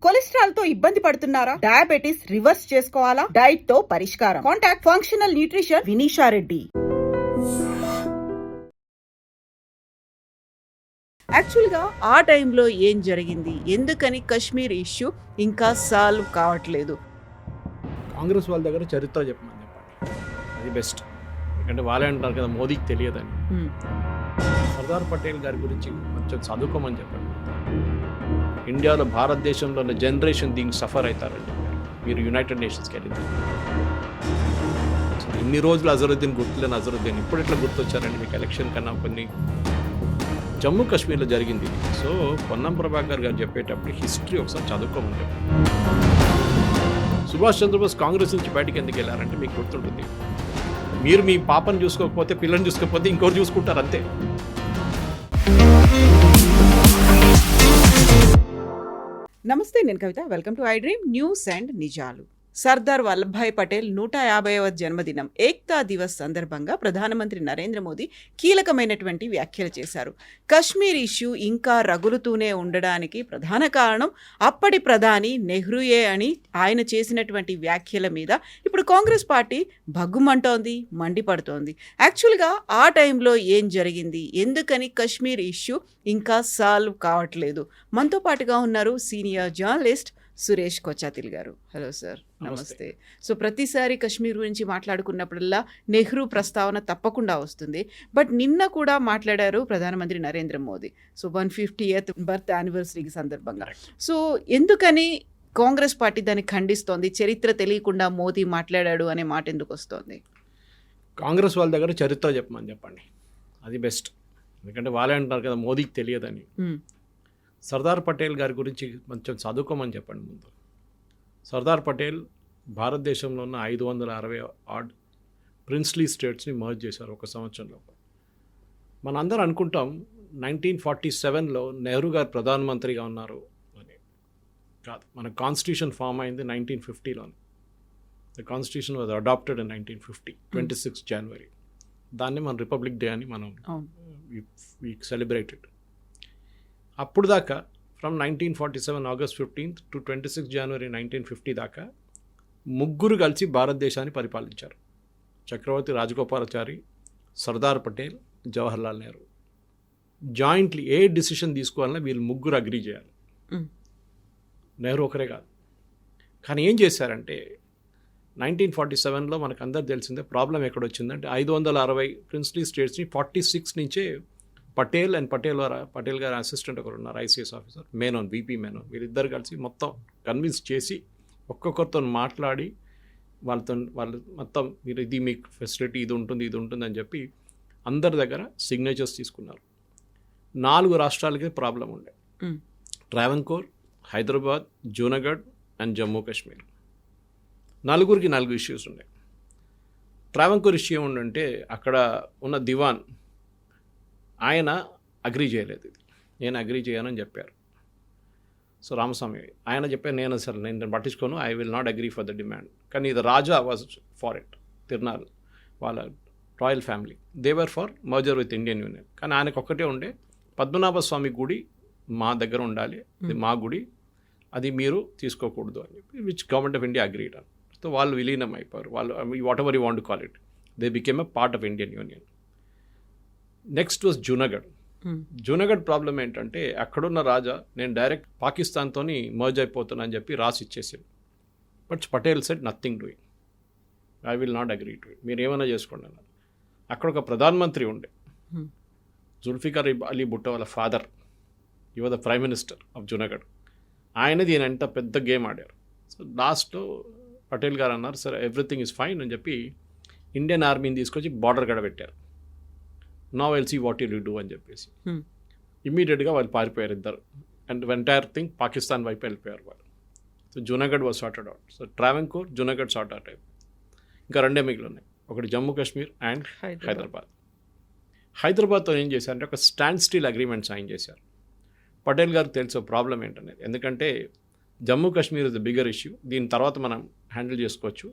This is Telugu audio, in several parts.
కొలెస్ట్రాల్ తో ఇబ్బంది పడుతున్నారా? డయాబెటిస్ రివర్స్ చేసుకోవాలా? డైట్ తో పరిష్కారం. Contact functional nutrition Vinisha Reddy. యాక్చువల్గా ఆ టైంలో ఏం జరిగింది, ఎందుకని కశ్మీర్ ఇష్యూ ఇంకా సాల్వ్ కావట్లేదు? కాంగ్రెస్ వాళ్ళ దగ్గర చరిత్ర చెప్పమని చెప్పండి, అది బెస్ట్. ఎందుకంటే వాళ్ళే అంటారు కదా మోదీకి తెలియదని. సర్దార్ పటేల్ గారి గురించి కొంచెం చదువుకోమని చెప్పండి. ఇండియాలో భారతదేశంలో ఉన్న జనరేషన్ దీనికి సఫర్ అవుతారండి. మీరు యునైటెడ్ నేషన్స్కి వెళ్ళింది ఇన్ని రోజులు అజరుద్దీన్ గుర్తులేని అజరుద్దీన్ ఇప్పుడు ఎట్లా గుర్తొచ్చారండి మీకు ఎలక్షన్ కన్నా? కొన్ని జమ్మూ కాశ్మీర్లో జరిగింది. సో పొన్నం ప్రభాకర్ గారు చెప్పేటప్పుడు హిస్టరీ ఒకసారి చదువుకోమని చెప్పండి. సుభాష్ చంద్రబోస్ కాంగ్రెస్ నుంచి బయటికి ఎందుకు వెళ్ళారంటే మీకు గుర్తుంటుంది. మీరు మీ పాపను చూసుకోకపోతే, పిల్లని చూసుకోకపోతే ఇంకోటి చూసుకుంటారు అంతే. నమస్తే, నేను Kavitha. Welcome to I dream news and నిజాలు. సర్దార్ వల్లభాయ్ పటేల్ 150వ జన్మదినం ఏక్తా దివస్ సందర్భంగా ప్రధానమంత్రి నరేంద్ర మోదీ కీలకమైనటువంటి వ్యాఖ్యలు చేశారు. కశ్మీర్ ఇష్యూ ఇంకా రగులుతూనే ఉండడానికి ప్రధాన కారణం అప్పటి ప్రధాని నెహ్రూయే అని ఆయన చేసినటువంటి వ్యాఖ్యల మీద ఇప్పుడు కాంగ్రెస్ పార్టీ భగ్గుమంటోంది, మండిపడుతోంది. యాక్చువల్గా ఆ టైంలో ఏం జరిగింది, ఎందుకని కశ్మీర్ ఇష్యూ ఇంకా సాల్వ్ కావట్లేదు? మనతో పాటుగా ఉన్నారు సీనియర్ జర్నలిస్ట్ సురేష్ కొచ్చాతిల్ గారు. హలో సార్, నమస్తే. సో ప్రతిసారి కశ్మీర్ గురించి మాట్లాడుకున్నప్పుడల్లా నెహ్రూ ప్రస్తావన తప్పకుండా వస్తుంది. బట్ నిన్న కూడా మాట్లాడారు ప్రధానమంత్రి Narendra Modi. So 150th birth యానివర్సరీకి సందర్భంగా. సో ఎందుకని కాంగ్రెస్ పార్టీ దాన్ని ఖండిస్తోంది? చరిత్ర తెలియకుండా మోదీ మాట్లాడాడు అనే మాట ఎందుకు వస్తోంది? కాంగ్రెస్ వాళ్ళ దగ్గర చరిత్ర చెప్పమని చెప్పండి, అది బెస్ట్. ఎందుకంటే వాళ్ళే అంటారు కదా మోదీకి తెలియదని. సర్దార్ పటేల్ గారి గురించి కొంచెం చదువుకోమని చెప్పండి ముందు. సర్దార్ పటేల్ భారతదేశంలో ఉన్న 560 ఆడ్ ప్రిన్స్లీ స్టేట్స్ని మర్జ్ చేశారు ఒక సంవత్సరంలో. మనందరం అనుకుంటాం 1947లో నెహ్రూ గారు ప్రధానమంత్రిగా ఉన్నారు అని. కాదు, మన కాన్స్టిట్యూషన్ ఫామ్ అయింది 1950లోనే. The constitution was adopted in 1950, 26 జనవరి. దాన్ని మన రిపబ్లిక్ డే అని మనం వీ సెలబ్రేటెడ్. అప్పుడు దాకా ఫ్రమ్ 1947 ఆగస్ట్ 15th టు 26 జనవరి 1950 దాకా ముగ్గురు కలిసి భారతదేశాన్ని పరిపాలించారు. చక్రవర్తి రాజగోపాలాచారి, సర్దార్ పటేల్, జవహర్లాల్ నెహ్రూ. జాయింట్లీ ఏ డిసిషన్ తీసుకోవాలన్నా వీళ్ళు ముగ్గురు అగ్రీ చేయాలి. నెహ్రూ ఒకరే కాదు. కానీ ఏం చేశారంటే 1947లో మనకు అందరు తెలిసిందే ప్రాబ్లం ఎక్కడొచ్చిందంటే 560 ప్రిన్స్లీ స్టేట్స్ని 46 నుంచే పటేల్ అండ్ పటేల్ గారు అసిస్టెంట్ ఒకరు ఉన్నారు, ఐసీఎస్ ఆఫీసర్, మేనోన్, వీపీ మేనోన్, వీరిద్దరు కలిసి మొత్తం కన్విన్స్ చేసి ఒక్కొక్కరితో మాట్లాడి వాళ్ళు మొత్తం మీరు ఇది మీకు ఫెసిలిటీ ఇది ఉంటుంది అని చెప్పి అందరి దగ్గర సిగ్నేచర్స్ తీసుకున్నారు. 4 రాష్ట్రాలకి ప్రాబ్లం ఉండే: ట్రావెన్కోర్, హైదరాబాద్, జూనాగఢ్ అండ్ జమ్మూ కాశ్మీర్. నలుగురికి 4 ఇష్యూస్ ఉన్నాయి. ట్రావెన్కోర్ ఇష్యూ ఏముందంటే అక్కడ ఉన్న దివాన్ ఆయన అగ్రీ చేయలేదు, ఇది నేను అగ్రీ చేయనని చెప్పారు. సో రామస్వామి ఆయన చెప్పారు, నేను పట్టించుకోను, I will not agree for the demand. కానీ ఇది Raja was for it. Thirunal వాళ్ళ royal family, they were for merger with Indian union. కానీ ఆయనకు ఒక్కటే ఉండే, పద్మనాభ స్వామి గుడి మా దగ్గర ఉండాలి, ఇది మా గుడి, అది మీరు తీసుకోకూడదు అని చెప్పి which government of India agreed అని. సో వాళ్ళు విలీనం అయిపోయారు. వాళ్ళు what ever you want to call it, they became a part of Indian union. Next was Junagadh. Junagadh problem ఏంటంటే అక్కడున్న రాజా నేను డైరెక్ట్ పాకిస్తాన్తో మర్జ్ అయిపోతున్నా అని చెప్పి రాసి ఇచ్చేసాడు. But Patel said nothing doing, I will not agree to it, మీరు ఏమైనా చేసుకోండి అన్నారు. అక్కడ ఒక ప్రధానమంత్రి ఉండే, జుల్ఫికార్ అలీ భుట్టో వాళ్ళ ఫాదర్, ఈ was the prime minister of Junagadh. ఆయన దీని ఎంత పెద్ద గేమ్ ఆడారు. సో లాస్ట్లో పటేల్ గారు అన్నారు, సరే ఎవ్రీథింగ్ ఈజ్ ఫైన్ అని చెప్పి ఇండియన్ ఆర్మీని తీసుకొచ్చి బార్డర్ గడ పెట్టారు. Now will see what you do అని చెప్పేసి ఇమ్మీడియట్గా వాళ్ళు పారిపోయారు ఇద్దరు. అండ్ ఎంటైర్ థింగ్ పాకిస్తాన్ వైపు వెళ్ళిపోయారు వాళ్ళు. So Junagadh was sorted out. So Travancore, Junagadh sort out అయిపోయి ఇంకా 2 మిగిలి ఉన్నాయి, ఒకటి జమ్మూ కాశ్మీర్ అండ్ హైదరాబాద్. హైదరాబాద్తో ఏం చేశారంటే ఒక స్టాండ్ స్టిల్ అగ్రిమెంట్ సైన్ చేశారు. పటేల్ గారికి తెలుసు ప్రాబ్లం ఏంటనేది, ఎందుకంటే Jammu Kashmir is the bigger issue, దీని తర్వాత మనం హ్యాండిల్ చేసుకోవచ్చు,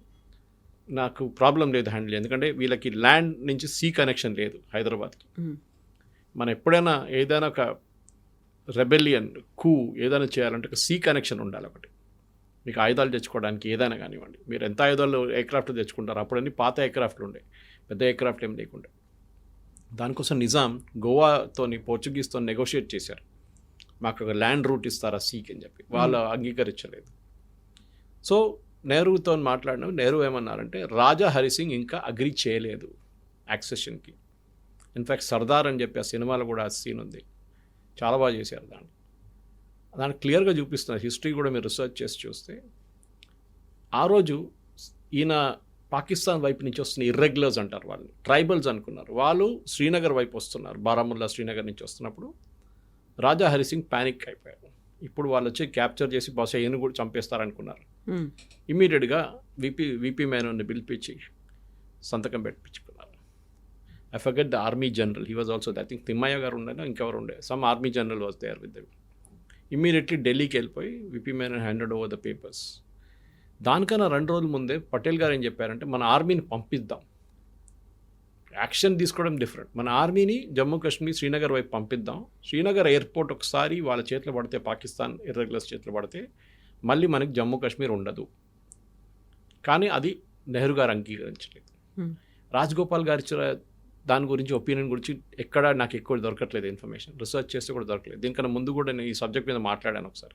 నాకు ప్రాబ్లం లేదు హ్యాండిల్, ఎందుకంటే వీళ్ళకి ల్యాండ్ నుంచి సీ కనెక్షన్ లేదు హైదరాబాద్కి. మనం ఎప్పుడైనా ఏదైనా ఒక రెబెలియన్ కూ ఏదైనా చేయాలంటే ఒక సీ కనెక్షన్ ఉండాలి ఒకటి. మీకు ఆయుధాలు తెచ్చుకోవడానికి ఏదైనా కానివ్వండి, మీరు ఎంత ఆయుధాలు ఎయిర్క్రాఫ్ట్ తెచ్చుకుంటారు, అప్పుడన్నీ పాత ఎయిర్క్రాఫ్ట్లు ఉండే, పెద్ద ఎయిర్క్రాఫ్ట్ ఏం లేకుండే. దానికోసం నిజాం గోవాతోని పోర్చుగీస్తో నెగోషియేట్ చేశారు, మాకు ఒక ల్యాండ్ రూట్ ఇస్తారా సీకి అని చెప్పి. వాళ్ళు అంగీకరించలేదు. సో నెహ్రూతో మాట్లాడిన నెహ్రూ ఏమన్నారంటే రాజా హరిసింగ్ ఇంకా అగ్రీ చేయలేదు యాక్సెషన్కి. ఇన్ఫ్యాక్ట్ సర్దార్ అని చెప్పి ఆ సినిమాలో కూడా ఆ సీన్ ఉంది, చాలా బాగా చేశారు. దాన్ని క్లియర్గా చూపిస్తున్నారు. హిస్టరీ కూడా మీరు రీసెర్చ్ చేసి చూస్తే ఆ రోజు ఈయన పాకిస్తాన్ వైపు నుంచి వస్తున్న ఇర్రెగ్యులర్స్ అంటారు, వాళ్ళు ట్రైబల్స్ అనుకున్నారు. వాళ్ళు శ్రీనగర్ వైపు వస్తున్నారు, బారాముల్లా శ్రీనగర్ నుంచి వస్తున్నప్పుడు రాజా హరిసింగ్ ప్యానిక్ అయిపోయారు. ఇప్పుడు వాళ్ళు వచ్చి క్యాప్చర్ చేసి బహుశా ఈయన కూడా చంపేస్తారనుకున్నారు. ఇమీడియట్గా విపి మేనన్ని పిలిపించి సంతకం పెట్టించుకున్నారు. I forget the army general, he was also I think Thimmayya garu ఉండేనా ఇంకెవరు ఉండే, some army general was there with them. Immediately ఢిల్లీకి వెళ్ళిపోయి VP Menon handed over the papers. దానికన్నా 2 రోజుల ముందే పటేల్ గారు ఏం చెప్పారంటే మన ఆర్మీని పంపిద్దాం, యాక్షన్ తీసుకోవడం డిఫరెంట్, మన ఆర్మీని జమ్మూ కాశ్మీర్ శ్రీనగర్ వైపు పంపిద్దాం. శ్రీనగర్ ఎయిర్పోర్ట్ ఒకసారి వాళ్ళ చేతిలో పడితే, పాకిస్తాన్ ఇర్రెగ్యులర్స్ చేతిలో పడితే మళ్ళీ మనకి జమ్మూ కాశ్మీర్ ఉండదు. కానీ అది నెహ్రూ గారు అంగీకరించలేదు. రాజగోపాల్ గారు ఇచ్చిన దాని గురించి ఒపీనియన్ గురించి ఎక్కడ నాకు ఎక్కువ దొరకట్లేదు ఇన్ఫర్మేషన్, రీసెర్చ్ చేస్తే కూడా దొరకలేదు. దీనికన్నా ముందు కూడా నేను ఈ సబ్జెక్ట్ మీద మాట్లాడాను ఒకసారి.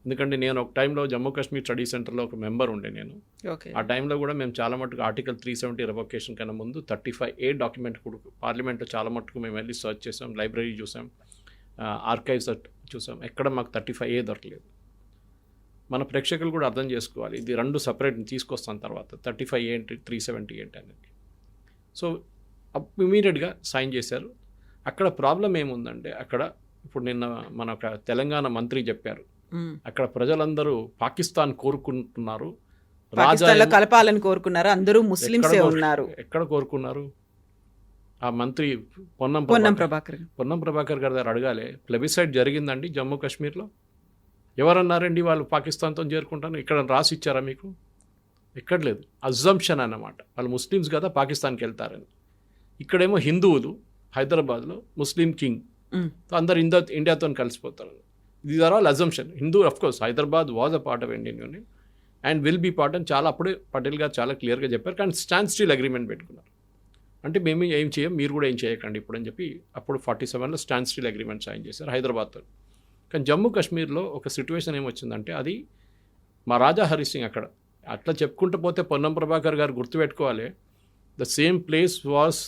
ఎందుకంటే నేను ఒక టైంలో జమ్మూ కాశ్మీర్ స్టడీ సెంటర్లో ఒక మెంబర్ ఉండే నేను. ఆ టైంలో కూడా మేము చాలా మటుకు ఆర్టికల్ 370 రివోకేషన్ కన్నా ముందు 35A డాక్యుమెంట్ కూడా పార్లమెంట్లో చాలా మటుకు మేము వెళ్ళి సర్చ్ చేసాం, లైబ్రరీ చూసాం, ఆర్కైవ్స్ చూసాం, ఎక్కడ మాకు 35A దొరకలేదు. మన ప్రేక్షకులు కూడా అర్థం చేసుకోవాలి, ఇది 2 సపరేట్ తీసుకొస్తాను తర్వాత 35A ఏంటి 370 ఏంటి అనేది. సో ఇమీడియట్గా సైన్ చేశారు. అక్కడ ప్రాబ్లం ఏముందంటే అక్కడ ఇప్పుడు నిన్న మన ఒక తెలంగాణ మంత్రి చెప్పారు, అక్కడ ప్రజలందరూ పాకిస్తాన్ కోరుకుంటున్నారు, రాజా కలపాలని కోరుకున్నారు, అందరూ ముస్లింసే ఉన్నారు. ఎక్కడ కోరుకున్నారు? ఆ మంత్రి పొన్నం ప్రభాకర్ గారి దగ్గర అడగాలి. ప్లెబిసైడ్ జరిగిందండి జమ్మూ కాశ్మీర్లో, ఎవరన్నారండి వాళ్ళు పాకిస్తాన్తో చేరుకుంటాను, ఇక్కడ రాసి ఇచ్చారా మీకు? ఎక్కడ లేదు, అజంప్షన్ అన్నమాట, వాళ్ళు ముస్లిమ్స్ కదా పాకిస్తాన్కి వెళ్తారని. ఇక్కడేమో హిందువులు హైదరాబాద్లో ముస్లిం కింగ్, అందరు ఇండియాతో కలిసిపోతారు. These are all assumption. హిందూ of course Hyderabad was a part of Indian union and will be part అని చాలా అప్పుడే పటేల్ గారు చాలా క్లియర్గా చెప్పారు. కానీ స్టాండ్ స్టిల్ అగ్రిమెంట్ పెట్టుకున్నారు, అంటే మేము ఏం చేయం, మీరు కూడా ఏం చేయకండి ఇప్పుడు అని చెప్పి అప్పుడు 47లో స్టాండ్ స్టిల్ అగ్రిమెంట్ సైన్ చేశారు హైదరాబాద్తో. కానీ జమ్మూ కాశ్మీర్లో ఒక సిచ్యువేషన్ ఏమొచ్చిందంటే అది మా రాజా హరిసింగ్ అక్కడ అట్లా చెప్పుకుంటూ పోతే పొన్నం ప్రభాకర్ గారు గుర్తుపెట్టుకోవాలి, ద సేమ్ ప్లేస్ వాస్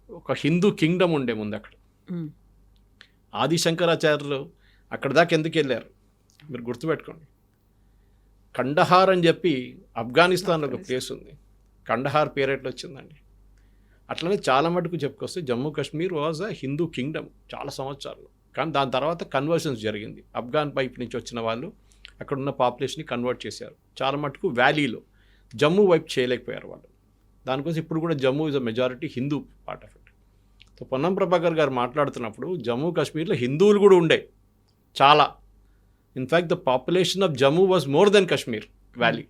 ఒక హిందూ కింగ్డమ్ ఉండే ముందు అక్కడ. ఆదిశంకరాచార్యులు అక్కడ దాకా ఎందుకు వెళ్ళారు మీరు గుర్తుపెట్టుకోండి. కండహార్ అని చెప్పి ఆఫ్ఘనిస్తాన్లో ఒక ప్లేస్ ఉంది, కండహార్ పేరు ఎట్లా వచ్చిందండి. అట్లనే చాలా మటుకు చెప్పుకొస్తే Jammu Kashmir was a Hindu kingdom చాలా సంవత్సరాలు. కానీ దాని తర్వాత కన్వర్షన్స్ జరిగింది, ఆఫ్ఘాన్ వైపు నుంచి వచ్చిన వాళ్ళు అక్కడున్న పాపులేషన్ని కన్వర్ట్ చేశారు. చాలా మటుకు వ్యాలీలో జమ్మూ వైపు చేయలేకపోయారు వాళ్ళు. దానికోసం ఇప్పుడు కూడా Jammu is a majority Hindu part of it. So Ponnam Prabhakar గారు మాట్లాడుతున్నప్పుడు జమ్మూ కాశ్మీర్లో హిందువులు కూడా ఉండే చాలా. In fact the population of Jammu was more than Kashmir valley.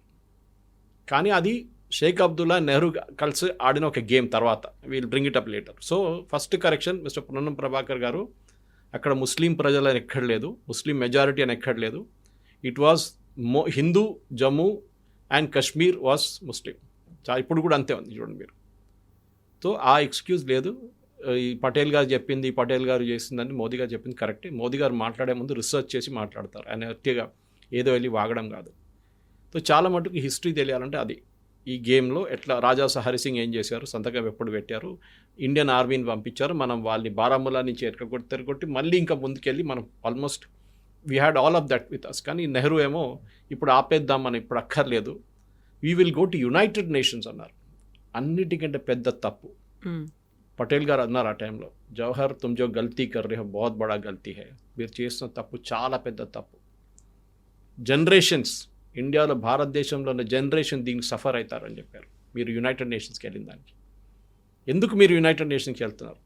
కానీ అది షేక్ అబ్దుల్లా నెహ్రూ కలిసి ఆడిన ఒక గేమ్. తర్వాత wheel bring it up later. So first correction mister Ponnam Prabhakar గారు, అక్కడ ముస్లిం ప్రజలు అని ఎక్కడ లేదు, ముస్లిం మెజారిటీ అని ఎక్కడ లేదు. It was Hindu Jammu and Kashmir was Muslim. ఇప్పుడు కూడా అంతే ఉంది చూడండి మీరు. సో ఆ ఎక్స్క్యూజ్ లేదు. ఈ పటేల్ గారు చెప్పింది, పటేల్ గారు చేసిందని మోదీ గారు చెప్పింది కరెక్టే. మోదీ గారు మాట్లాడే ముందు రీసెర్చ్ చేసి మాట్లాడతారు, ఆయన అతిగా ఏదో వెళ్ళి వాగడం కాదు. సో చాలా మటుకు హిస్టరీ తెలియాలంటే అది ఈ గేమ్లో ఎట్లా రాజా హరిసింగ్ ఏం చేశారు, సంతకం ఎప్పుడు పెట్టారు, ఇండియన్ ఆర్మీని పంపించారు, మనం వాళ్ళని బారాముల్లా నుంచి ఎరగొట్టి మళ్ళీ ఇంకా ముందుకెళ్ళి మనం almost we had all of that with us. కానీ నెహ్రూ ఏమో ఇప్పుడు ఆపేద్దాం మనం, ఇప్పుడు అక్కర్లేదు, we will go to United Nations అన్నారు. అన్నిటికంటే పెద్ద తప్పు పటేల్ గారు అన్నారు ఆ టైంలో, జవహర్ తుమ్ జో గల్తీ కర్ రే హో బహుత్ బడా గల్తీ హై, మీరు చేస్తున్న తప్పు చాలా పెద్ద తప్పు. జనరేషన్స్ ఇండియాలో భారతదేశంలో ఉన్న జనరేషన్ దీనికి సఫర్ అవుతారని చెప్పారు. మీరు యునైటెడ్ నేషన్స్కి వెళ్ళిన దానికి ఎందుకు మీరు యునైటెడ్ నేషన్స్కి వెళ్తున్నారు,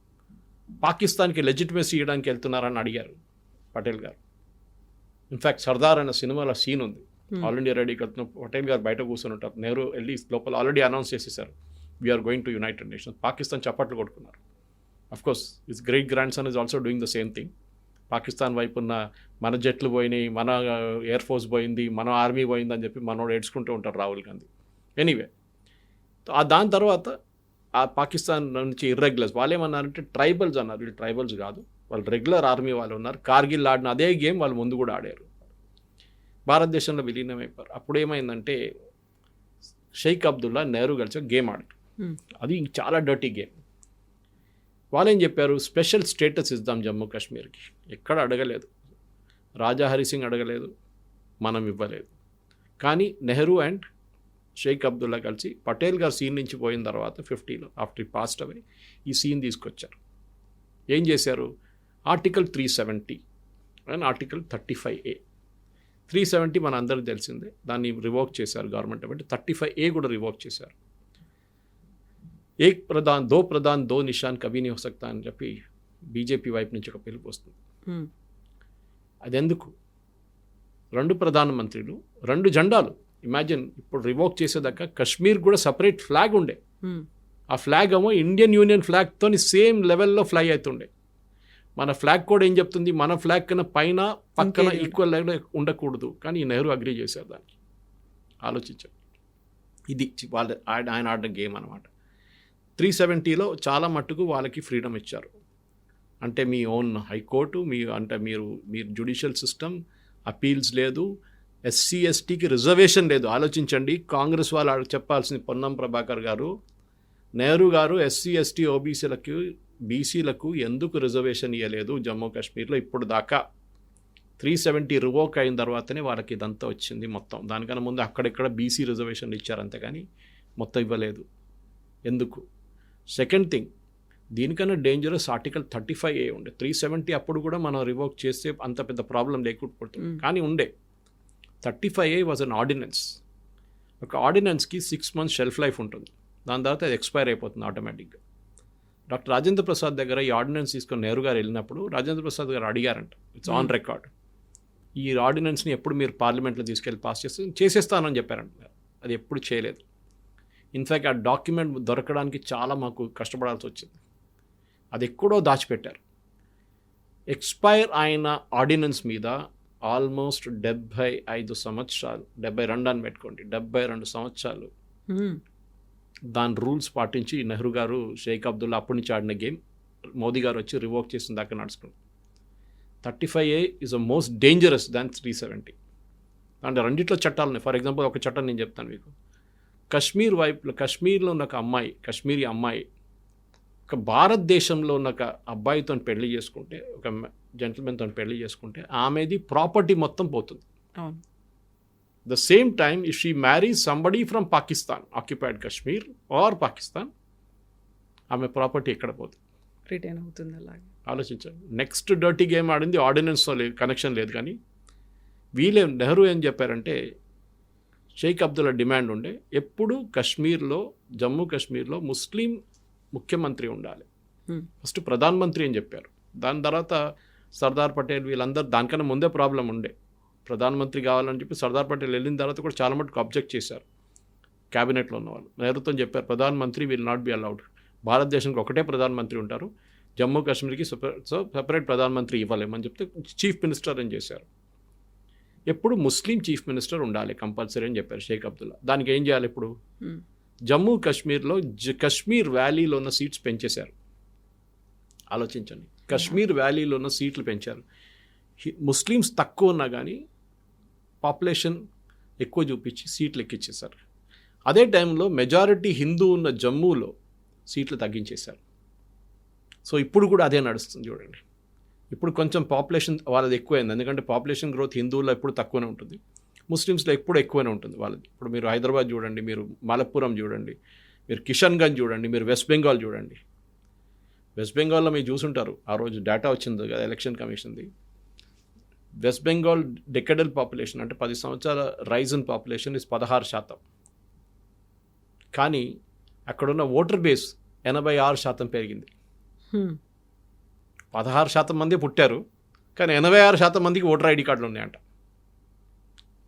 పాకిస్తాన్కి లెజిటిమసీ ఇవ్వడానికి వెళ్తున్నారని అడిగారు పటేల్ గారు. ఇన్ఫ్యాక్ట్ సర్దార్ అనే సినిమాలో సీన్ ఉంది, ఆల్ ఇండియా రెడీకి వెళ్తున్న పటేల్ గారు బయట కూర్చొని ఉంటారు, నెహ్రూ వెళ్ళి లోపల ఆల్రెడీ అనౌన్స్ చేసేసారు we're going to United Nations. Pakistan చప్పట్లు కొట్టుకున్నారు. Of course his great grand son is also doing the same thing. Pakistan వైపు ఉన్న మన జట్లు పోయినాయి, మన ఎయిర్ ఫోర్స్ పోయింది, మన ఆర్మీ పోయింది అని చెప్పి మనోడు ఏడ్చుకుంటూ ఉంటారు రాహుల్ గాంధీ. ఎనీవే, దాని తర్వాత ఆ పాకిస్తాన్ నుంచి ఇర్రెగ్యులర్స్ వాళ్ళు ఏమన్నారంటే ట్రైబల్స్ అన్నారు. వీళ్ళు ట్రైబల్స్ కాదు, వాళ్ళు రెగ్యులర్ ఆర్మీ వాళ్ళు ఉన్నారు. కార్గిల్ ఆడిన అదే గేమ్ వాళ్ళు ముందు కూడా ఆడారు. భారతదేశంలో విలీనమైపోయారు. అప్పుడు ఏమైందంటే షేక్ అబ్దుల్లా, నెహ్రూ కలిసి గేమ్ ఆడారు. అది చాలా డర్టీ గేమ్. వాళ్ళు ఏం చెప్పారు, స్పెషల్ స్టేటస్ ఇద్దాం జమ్మూ కాశ్మీర్కి. ఎక్కడ అడగలేదు, రాజా హరి సింగ్ అడగలేదు, మనం ఇవ్వలేదు. కానీ నెహ్రూ అండ్ షేక్ అబ్దుల్లా కలిసి పటేల్ గారు సీన్ నుంచి పోయిన తర్వాత 50లో ఆఫ్టర్ ఈ పాస్ట్ అవే ఈ సీన్ తీసుకొచ్చారు. ఏం చేశారు, ఆర్టికల్ 370 అండ్ ఆర్టికల్ 35A. 370 మన అందరికీ తెలిసిందే, దాన్ని రివోక్ చేశారు గవర్నమెంట్. అంటే 35A కూడా రివోక్ చేశారు. ఏక్ ప్రధాన్ దో ప్రధాన్ దో నిషాన్ కభీ నీ హో సక్తా అని చెప్పి బీజేపీ వైపు నుంచి ఒక పిలుపు వస్తుంది. అదెందుకు, 2 ప్రధానమంత్రులు 2 జెండాలు. ఇమాజిన్, ఇప్పుడు రివోక్ చేసేదాకా కశ్మీర్ కూడా సపరేట్ ఫ్లాగ్ ఉండే. ఆ ఫ్లాగ్ ఏమో ఇండియన్ యూనియన్ ఫ్లాగ్తో సేమ్ లెవెల్లో ఫ్లై అవుతుండే. మన ఫ్లాగ్ కూడా ఏం చెప్తుంది, మన ఫ్లాగ్ కన్నా పైన పక్కన ఈక్వల్ లెవెల్ ఉండకూడదు. కానీ ఈ నెహ్రూ అగ్రీ చేశారు దానికి. ఆలోచించారు, ఇది ఆయన ఆడిన గేమ్ అనమాట. 370లో చాలా మట్టుకు వాళ్ళకి ఫ్రీడమ్ ఇచ్చారు. అంటే మీ ఓన్ హైకోర్టు, మీరు జ్యుడిషియల్ సిస్టమ్, అపీల్స్ లేదు, ఎస్సీ ఎస్టీకి రిజర్వేషన్ లేదు. ఆలోచించండి, కాంగ్రెస్ వాళ్ళు చెప్పాల్సింది పొన్నం ప్రభాకర్ గారు, నెహ్రూ గారు ఎస్సీ ఎస్టీ ఓబీసీలకు బీసీలకు ఎందుకు రిజర్వేషన్ ఇవ్వలేదు జమ్మూ కాశ్మీర్లో ఇప్పుడు దాకా. 370 రివోక్ అయిన తర్వాతనే వాళ్ళకి ఇదంతా వచ్చింది మొత్తం. దానికన్నా ముందు అక్కడెక్కడ బీసీ రిజర్వేషన్లు ఇచ్చారు అంతేగాని మొత్తం ఇవ్వలేదు. ఎందుకు? సెకండ్ థింగ్, దీనికన్నా డేంజరస్ ఆర్టికల్ 35A ఉండే. 370 అప్పుడు కూడా మనం రివోక్ చేస్తే అంత పెద్ద ప్రాబ్లం లేకపోతుంది, కానీ ఉండే. 35A was an ordinance. ఒక ఆర్డినెన్స్కి 6 months షెల్ఫ్ లైఫ్ ఉంటుంది, దాని తర్వాత అది ఎక్స్పైర్ అయిపోతుంది ఆటోమేటిక్గా. డాక్టర్ రాజేంద్ర ప్రసాద్ దగ్గర ఈ ఆర్డినెన్స్ తీసుకొని నెహ్రూ గారు వెళ్ళినప్పుడు రాజేంద్ర ప్రసాద్ గారు అడిగారంట, ఇట్స్ ఆన్ రికార్డ్, ఈ ఆర్డినెన్స్ని ఎప్పుడు మీరు పార్లమెంట్లో తీసుకెళ్ళి పాస్ చేసేస్తానని చెప్పారంట. అది ఎప్పుడు చేయలేదు. ఇన్ఫ్యాక్ట్ ఆ డాక్యుమెంట్ దొరకడానికి చాలా మాకు కష్టపడాల్సి వచ్చింది. అది ఎక్కడో దాచిపెట్టారు. ఎక్స్పైర్ అయిన ఆర్డినెన్స్ మీద ఆల్మోస్ట్ 75 సంవత్సరాలు, 72 అని పెట్టుకోండి, 72 సంవత్సరాలు దాని రూల్స్ పాటించి నెహ్రూ గారు, షేక్ అబ్దుల్లా అప్పటి నుంచి ఆడిన గేమ్ మోదీ గారు వచ్చి రివోక్ చేసిన దాకా నడుచుకుంది. 35A is a most dangerous than 370. అంటే రెండిట్లో చట్టాలు ఉన్నాయి. ఫర్ ఎగ్జాంపుల్ ఒక చట్టం నేను చెప్తాను మీకు. కశ్మీర్లో ఉన్న ఒక అమ్మాయి, కశ్మీరీ అమ్మాయి ఒక భారతదేశంలో ఉన్న ఒక అబ్బాయితో పెళ్లి చేసుకుంటే, ఒక జెంటిల్మెన్తో పెళ్లి చేసుకుంటే ఆమెది ప్రాపర్టీ మొత్తం పోతుంది. The same time if she marries somebody from Pakistan, occupied Kashmir or Pakistan, ఆమె ప్రాపర్టీ ఎక్కడ పోతుంది, రిటైన్ అవుతుంది. అలాగే ఆలోచించండి. నెక్స్ట్ డర్టీ గేమ్ ఆడింది, ఆర్డినెన్స్తో లేదు, కనెక్షన్ లేదు. కానీ వీళ్ళే నెహ్రూ ఏం చెప్పారంటే, షేక్ అబ్దుల్లా డిమాండ్ ఉండే, ఎప్పుడు కశ్మీర్లో, జమ్మూ కాశ్మీర్లో ముస్లిం ముఖ్యమంత్రి ఉండాలి. ఫస్ట్ ప్రధానమంత్రి అని చెప్పారు. దాని తర్వాత సర్దార్ పటేల్ వీళ్ళందరూ, దానికన్నా ముందే ప్రాబ్లం ఉండే, ప్రధానమంత్రి కావాలని చెప్పి సర్దార్ పటేల్ వెళ్ళిన తర్వాత కూడా చాలా మటుకు అబ్జెక్ట్ చేశారు క్యాబినెట్లో ఉన్నవాళ్ళు. నెహ్రూతో చెప్పారు, ప్రధానమంత్రి విల్ నాట్ బి అలౌడ్, భారతదేశానికి ఒకటే ప్రధానమంత్రి ఉంటారు, జమ్మూ కాశ్మీర్కి సెపరేట్ ప్రధానమంత్రి ఇవ్వలేమని చెప్తే చీఫ్ మినిస్టర్ అని చేశారు. ఎప్పుడు ముస్లిం చీఫ్ మినిస్టర్ ఉండాలి కంపల్సరీ అని చెప్పారు షేక్ అబ్దుల్లా. దానికి ఏం చేయాలి, ఇప్పుడు జమ్మూ కాశ్మీర్లో కశ్మీర్ వ్యాలీలో ఉన్న సీట్స్ పెంచేశారు. ఆలోచించండి, కశ్మీర్ వ్యాలీలో ఉన్న సీట్లు పెంచారు. ముస్లిమ్స్ తక్కువ ఉన్నా కానీ పాపులేషన్ ఎక్కువ చూపించి సీట్లు ఎక్కించేశారు. అదే టైంలో మెజారిటీ హిందూ ఉన్న జమ్మూలో సీట్లు తగ్గించేశారు. సో ఇప్పుడు కూడా అదే నడుస్తుంది చూడండి. ఇప్పుడు కొంచెం పాపులేషన్ వాళ్ళది ఎక్కువైంది, ఎందుకంటే పాపులేషన్ గ్రోత్ హిందువుల్లో ఎప్పుడు తక్కువనే ఉంటుంది, ముస్లిమ్స్లో ఎప్పుడు ఎక్కువనే ఉంటుంది వాళ్ళది. ఇప్పుడు మీరు హైదరాబాద్ చూడండి, మీరు మలప్పురం చూడండి, మీరు కిషన్గంజ్ చూడండి, మీరు వెస్ట్ బెంగాల్ చూడండి. వెస్ట్ బెంగాల్లో మీరు చూసుంటారు, ఆ రోజు డేటా వచ్చింది కదా ఎలక్షన్ కమిషన్ది. వెస్ట్ బెంగాల్ డెకెడల్ పాపులేషన్ అంటే 10 సంవత్సరాల రైజ్ ఇన్ పాపులేషన్ ఇస్ 16%. కానీ అక్కడున్న ఓటర్ బేస్ 86% పెరిగింది. 16% మంది పుట్టారు, కానీ 86% మందికి ఓటర్ ఐడి కార్డులు ఉన్నాయంట.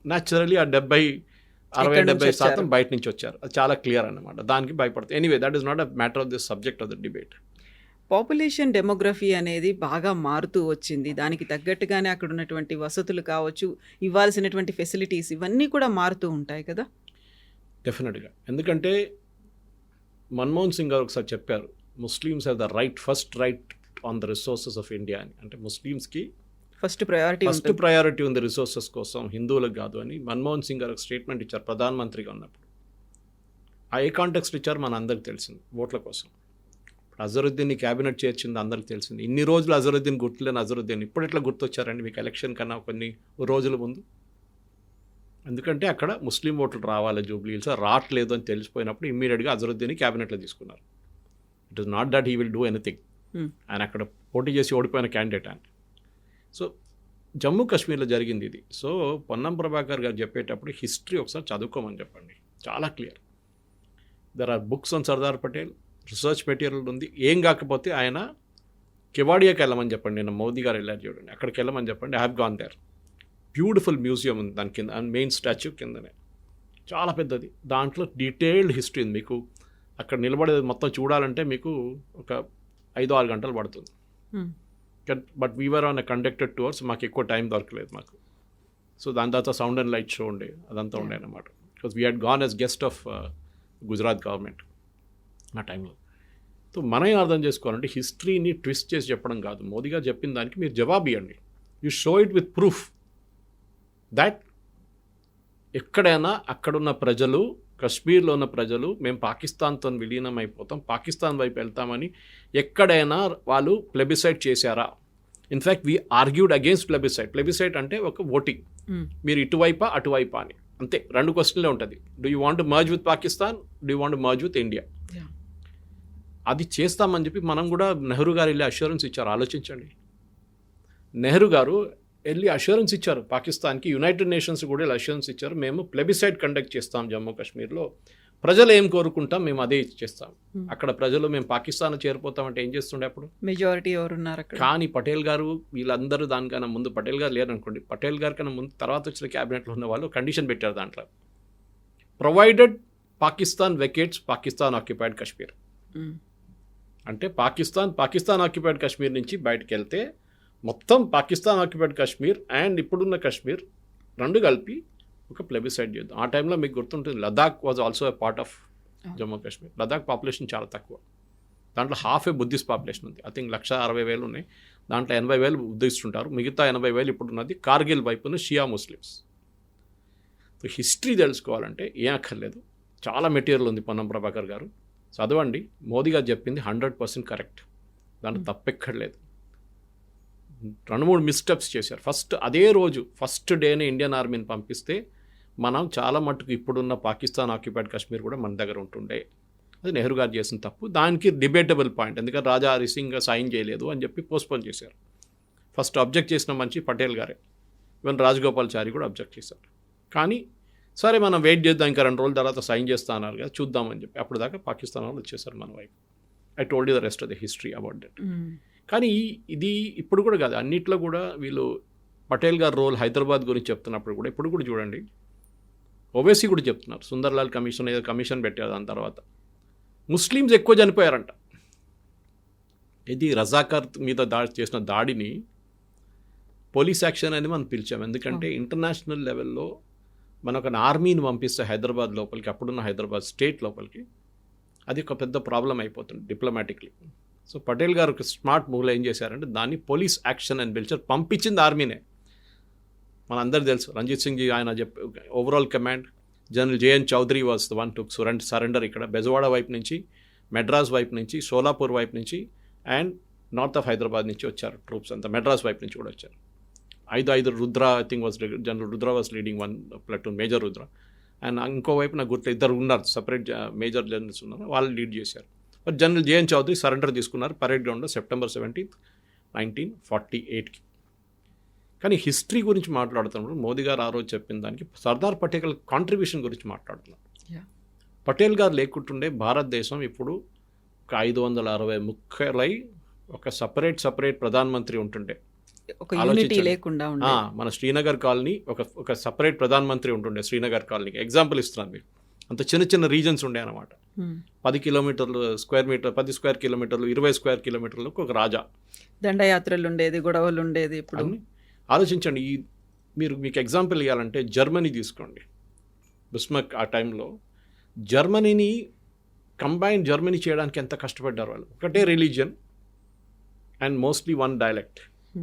న్యాచురలీ ఆ 60-70% బయట నుంచి వచ్చారు. అది చాలా క్లియర్ అన్నమాట, దానికి భయపడుతుంది. Anyway, that is not a matter of this subject of the debate. Population demography అనేది బాగా మారుతూ వచ్చింది. దానికి తగ్గట్టుగానే అక్కడ ఉన్నటువంటి వసతులు కావచ్చు, ఇవ్వాల్సినటువంటి ఫెసిలిటీస్ ఇవన్నీ కూడా మారుతూ ఉంటాయి కదా! డెఫినెట్గా. ఎందుకంటే మన్మోహన్ సింగ్ గారు ఒకసారి చెప్పారు, Muslims have the first right on the resources of India అని. అంటే ముస్లిమ్స్కి ఫస్ట్ ప్రయారిటీ ఉంది రిసోర్సెస్ కోసం, హిందువులకు కాదు అని మన్మోహన్ సింగ్ గారు ఒక స్టేట్మెంట్ ఇచ్చారు ప్రధానమంత్రిగా ఉన్నప్పుడు. ఆ ఏ కాంటెక్స్ట్ ఇచ్చారు మన అందరికి తెలిసింది, ఓట్ల కోసం. అజరుద్దీన్ని క్యాబినెట్ చేర్చింది అందరికి తెలిసింది. ఇన్ని రోజులు అజరుద్దీన్ గుర్తులేని అజరుద్దీన్ ఇప్పుడు ఎట్లా గుర్తొచ్చారండి మీకు ఎలక్షన్ కన్నా కొన్ని రోజుల ముందు? ఎందుకంటే అక్కడ ముస్లిం ఓట్లు రావాలి జూబ్లీహిల్స్, రావట్లేదు అని తెలిసిపోయినప్పుడు ఇమ్మీడియట్గా అజరుద్దీన్ని క్యాబినెట్లో తీసుకున్నారు. It is not that he will do anything. ఆయన అక్కడ పోటీ చేసి ఓడిపోయిన క్యాండిడేట్ ఆయన. సో జమ్మూ కాశ్మీర్లో జరిగింది ఇది. సో పొన్నం ప్రభాకర్ గారు చెప్పేటప్పుడు హిస్టరీ ఒకసారి చదువుకోమని చెప్పండి, చాలా clear. There are books on Sardar Patel, research material ఉంది. ఏం కాకపోతే ఆయన కెవాడియాకి వెళ్ళమని చెప్పండి, నేను మోదీ గారు వెళ్ళారు చూడండి, అక్కడికి వెళ్ళమని చెప్పండి. I have gone there. Beautiful museum ఉంది దాని కింద, అండ్ మెయిన్ స్టాచ్యూ కిందనే చాలా పెద్దది. దాంట్లో డీటెయిల్డ్ హిస్టరీ ఉంది. మీకు అక్కడ నిలబడేది మొత్తం చూడాలంటే మీకు ఒక 5-6 గంటలు పడుతుంది. But Weaver on a conducted tours, మాకు ఎక్కువ టైం దొరకలేదు మాకు. సో దాని తర్వాత సౌండ్ అండ్ లైట్ షో ఉండే, అదంతా ఉండే అన్నమాట. Because we had gone as guest of Gujarat government ఆ టైంలో. సో మనం ఏం అర్థం చేసుకోవాలంటే హిస్టరీని ట్విస్ట్ చేసి చెప్పడం కాదు. మోదీ గారు చెప్పిన దానికి మీరు జవాబు ఇవ్వండి. You show it with proof that ఎక్కడైనా అక్కడున్న ప్రజలు, కశ్మీర్లో ఉన్న ప్రజలు మేము పాకిస్తాన్తో విలీనం అయిపోతాం, పాకిస్తాన్ వైపు వెళ్తామని ఎక్కడైనా వాళ్ళు ప్లెబిసైడ్ చేశారా? In fact we argued against plebiscite. Plebiscite అంటే ఒక ఓటింగ్, మీరు ఇటువైపా అటువైపా అని, అంతే. 2 క్వశ్చన్లే ఉంటుంది. Do you want merge with Pakistan, do you want merge with India? అది చేస్తామని చెప్పి మనం కూడా నెహ్రూ గారు వెళ్ళి అష్యూరెన్స్ ఇచ్చారు. ఆలోచించండి, నెహ్రూ గారు వెళ్ళి అష్యూరెన్స్ ఇచ్చారు పాకిస్తాన్కి, యునైటెడ్ నేషన్స్ కూడా వెళ్ళి అష్యూరెన్స్ ఇచ్చారు, మేము ప్లెబిసైడ్ కండక్ట్ చేస్తాం జమ్మూ కాశ్మీర్లో, ప్రజలు ఏం కోరుకుంటాం మేము అదే చేస్తాం. అక్కడ ప్రజలు మేము పాకిస్తాన్ చేరిపోతామంటే ఏం చేస్తుండే అప్పుడు? మెజారిటీ ఎవరున్నారు అక్కడ? కానీ పటేల్ గారు వీళ్ళందరూ దానికన్నా ముందు, పటేల్ గారు లేరనుకోండి, పటేల్ గారి కన్నా ముందు తర్వాత వచ్చిన క్యాబినెట్లో ఉన్న వాళ్ళు కండిషన్ పెట్టారు దాంట్లో, ప్రొవైడెడ్ పాకిస్తాన్ వెకేట్స్ పాకిస్తాన్ ఆక్యుపైడ్ కాశ్మీర్. అంటే పాకిస్తాన్ ఆక్యుపైడ్ కాశ్మీర్ నుంచి బయటకు వెళ్తే మొత్తం పాకిస్తాన్ ఆక్యుపైడ్ కాశ్మీర్ అండ్ ఇప్పుడున్న కాశ్మీర్ 2 కలిపి ఒక ప్లెబిసైడ్ చేద్దాం. ఆ టైంలో మీకు గుర్తుంటుంది, Ladakh was also a part of Jammu Kashmir. Ladakh population చాలా తక్కువ, దాంట్లో హాఫ్ ఏ బుద్ధిస్ట్ పాపులేషన్ ఉంది. ఐ థింక్ 160,000 ఉన్నాయి, దాంట్లో 80,000 బుద్ధిస్ట్ ఉంటారు, మిగతా 80,000 ఇప్పుడు ఉన్నది కార్గిల్ వైపున షియా ముస్లిమ్స్. సో హిస్టరీ తెలుసుకోవాలంటే ఏం అక్కర్లేదు, చాలా మెటీరియల్ ఉంది. పొన్నం ప్రభాకర్ గారు చదవండి. మోదీ గారు చెప్పింది 100% కరెక్ట్, దాంట్లో తప్పెక్కర్లేదు. 2-3 మిస్టెప్స్ చేశారు. అదే రోజు ఫస్ట్ డేనే ఇండియన్ ఆర్మీని పంపిస్తే మనం చాలా మట్టుకు ఇప్పుడున్న పాకిస్తాన్ ఆక్యుపైడ్ కాశ్మీర్ కూడా మన దగ్గర ఉంటుండే. అది నెహ్రూ గారు చేసిన తప్పు. దానికి డిబేటబుల్ పాయింట్, ఎందుకంటే రాజా హరి సింగ్ సైన్ చేయలేదు అని చెప్పి పోస్ట్పోన్ చేశారు. ఫస్ట్ అబ్జెక్ట్ చేసిన మనిషి పటేల్ గారే, ఈవెన్ రాజగోపాల్చారి కూడా అబ్జెక్ట్ చేశారు. కానీ సరే మనం వెయిట్ చేద్దాం, ఇంకా 2 రోజుల తర్వాత సైన్ చేస్తా అన్నారు కదా, చూద్దామని చెప్పి అప్పుడు దాకా పాకిస్తాన్ వాళ్ళు వచ్చేసారు మన వైపు. I told you the rest of the history about that. కానీ ఇది ఇప్పుడు కూడా కాదు, అన్నిట్లో కూడా వీళ్ళు పటేల్ గారు రోల్ హైదరాబాద్ గురించి చెప్తున్నప్పుడు కూడా ఇప్పుడు కూడా చూడండి, ఓవైసీ కూడా చెప్తున్నారు, సుందర్లాల్ కమిషన్ ఏదో కమిషన్ పెట్టారు, దాని తర్వాత ముస్లిమ్స్ ఎక్కువ చనిపోయారంట. ఇది రజాకార్ మీద చేసిన దాడిని పోలీస్ యాక్షన్ అని మనం పిలిచాం. ఎందుకంటే ఇంటర్నేషనల్ లెవెల్లో మనం ఒక ఆర్మీని పంపిస్తే హైదరాబాద్ లోపలికి, అప్పుడున్న హైదరాబాద్ స్టేట్ లోపలికి, అది ఒక పెద్ద ప్రాబ్లం అయిపోతుంది డిప్లొమాటిక్లీ. సో పటేల్ గారు ఒక స్మార్ట్ మూవ్లో ఏం చేశారంటే దాన్ని పోలీస్ యాక్షన్ అని పిలిచారు. పంపించింది ఆర్మీనే, మన అందరు తెలుసు. రంజిత్ సింగ్ జీ ఆయన overall command, general JN Chaudhuri was the one to surrender. ఇక్కడ బెజవాడ వైపు నుంచి, మెడ్రాస్ వైపు నుంచి, సోలాపూర్ వైపు నుంచి అండ్ నార్త్ ఆఫ్ హైదరాబాద్ నుంచి వచ్చారు ట్రూప్స్ అంతా. మెడ్రాస్ వైపు నుంచి కూడా వచ్చారు. 5 Rudra, I think was general Rudra was leading 1 platoon, major Rudra. And ఇంకోవైపు నాకు గుర్తు 2 ఉన్నారు, సపరేట్ మేజర్ జనరల్స్ ఉన్నారు, వాళ్ళు లీడ్ చేశారు. But general JN Chaudhuri surrender తీసుకున్నారు పరేడ్ గ్రౌండ్లో September 17, 1948కి. కానీ హిస్టరీ గురించి మాట్లాడుతున్నప్పుడు మోదీ గారు ఆ రోజు చెప్పిన దానికి సర్దార్ పటేల్ కాంట్రిబ్యూషన్ గురించి మాట్లాడుతున్నారు. పటేల్ గారు లేకుంటుండే భారతదేశం ఇప్పుడు ఒక 560 ముక్కలై ఒక సపరేట్ ప్రధానమంత్రి ఉంటుండే. మన శ్రీనగర్ కాలనీ ఒక సపరేట్ ప్రధానమంత్రి ఉంటుండే. శ్రీనగర్ కాలనీకి ఎగ్జాంపుల్ ఇస్తున్నాను మీకు. అంత చిన్న చిన్న రీజన్స్ ఉండే అనమాట. 10 కిలోమీటర్లు స్క్వేర్ మీటర్, 10 స్క్వేర్ కిలోమీటర్లు, 20 స్క్వేర్ కిలోమీటర్లకు ఒక రాజా. దండయాత్రలు ఉండేది, గొడవలు ఉండేది. ఇప్పుడు ఆలోచించండి. మీకు ఎగ్జాంపుల్ ఇవ్వాలంటే జర్మనీ తీసుకోండి. బిస్మార్క్ ఆ టైంలో జర్మనీని జర్మనీ చేయడానికి ఎంత కష్టపడ్డారు వాళ్ళు. ఒకటే religion and mostly one dialect.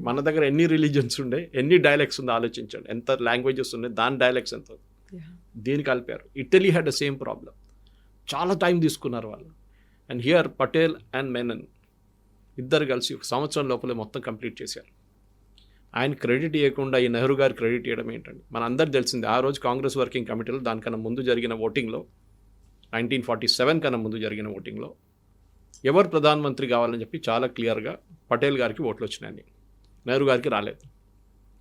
మన దగ్గర ఎన్ని రిలీజియన్స్ ఉండే, ఎన్ని డైలెక్ట్స్ ఉందో ఆలోచించండి. ఎంత లాంగ్వేజెస్ ఉన్నాయి, దాని డైలెక్ట్స్ ఎంత. దీన్ని కలిపారు. Italy had the same problem. చాలా టైం తీసుకున్నారు వాళ్ళు. And here Patel and Menon ఇద్దరు కలిసి ఒక సంవత్సరం లోపలే మొత్తం కంప్లీట్ చేశారు. ఆయన క్రెడిట్ ఇవ్వకుండా ఈ నెహ్రూ గారు క్రెడిట్ ఇవ్వడం ఏంటండి? మన అందరు తెలిసింది. ఆ రోజు కాంగ్రెస్ వర్కింగ్ కమిటీలో దానికన్నా ముందు జరిగిన ఓటింగ్లో 1947 కన్నా ముందు జరిగిన ఓటింగ్లో ఎవరు ప్రధానమంత్రి కావాలని చెప్పి చాలా క్లియర్గా పటేల్ గారికి ఓట్లు వచ్చినాయని, నెహ్రూ గారికి రాలేదు.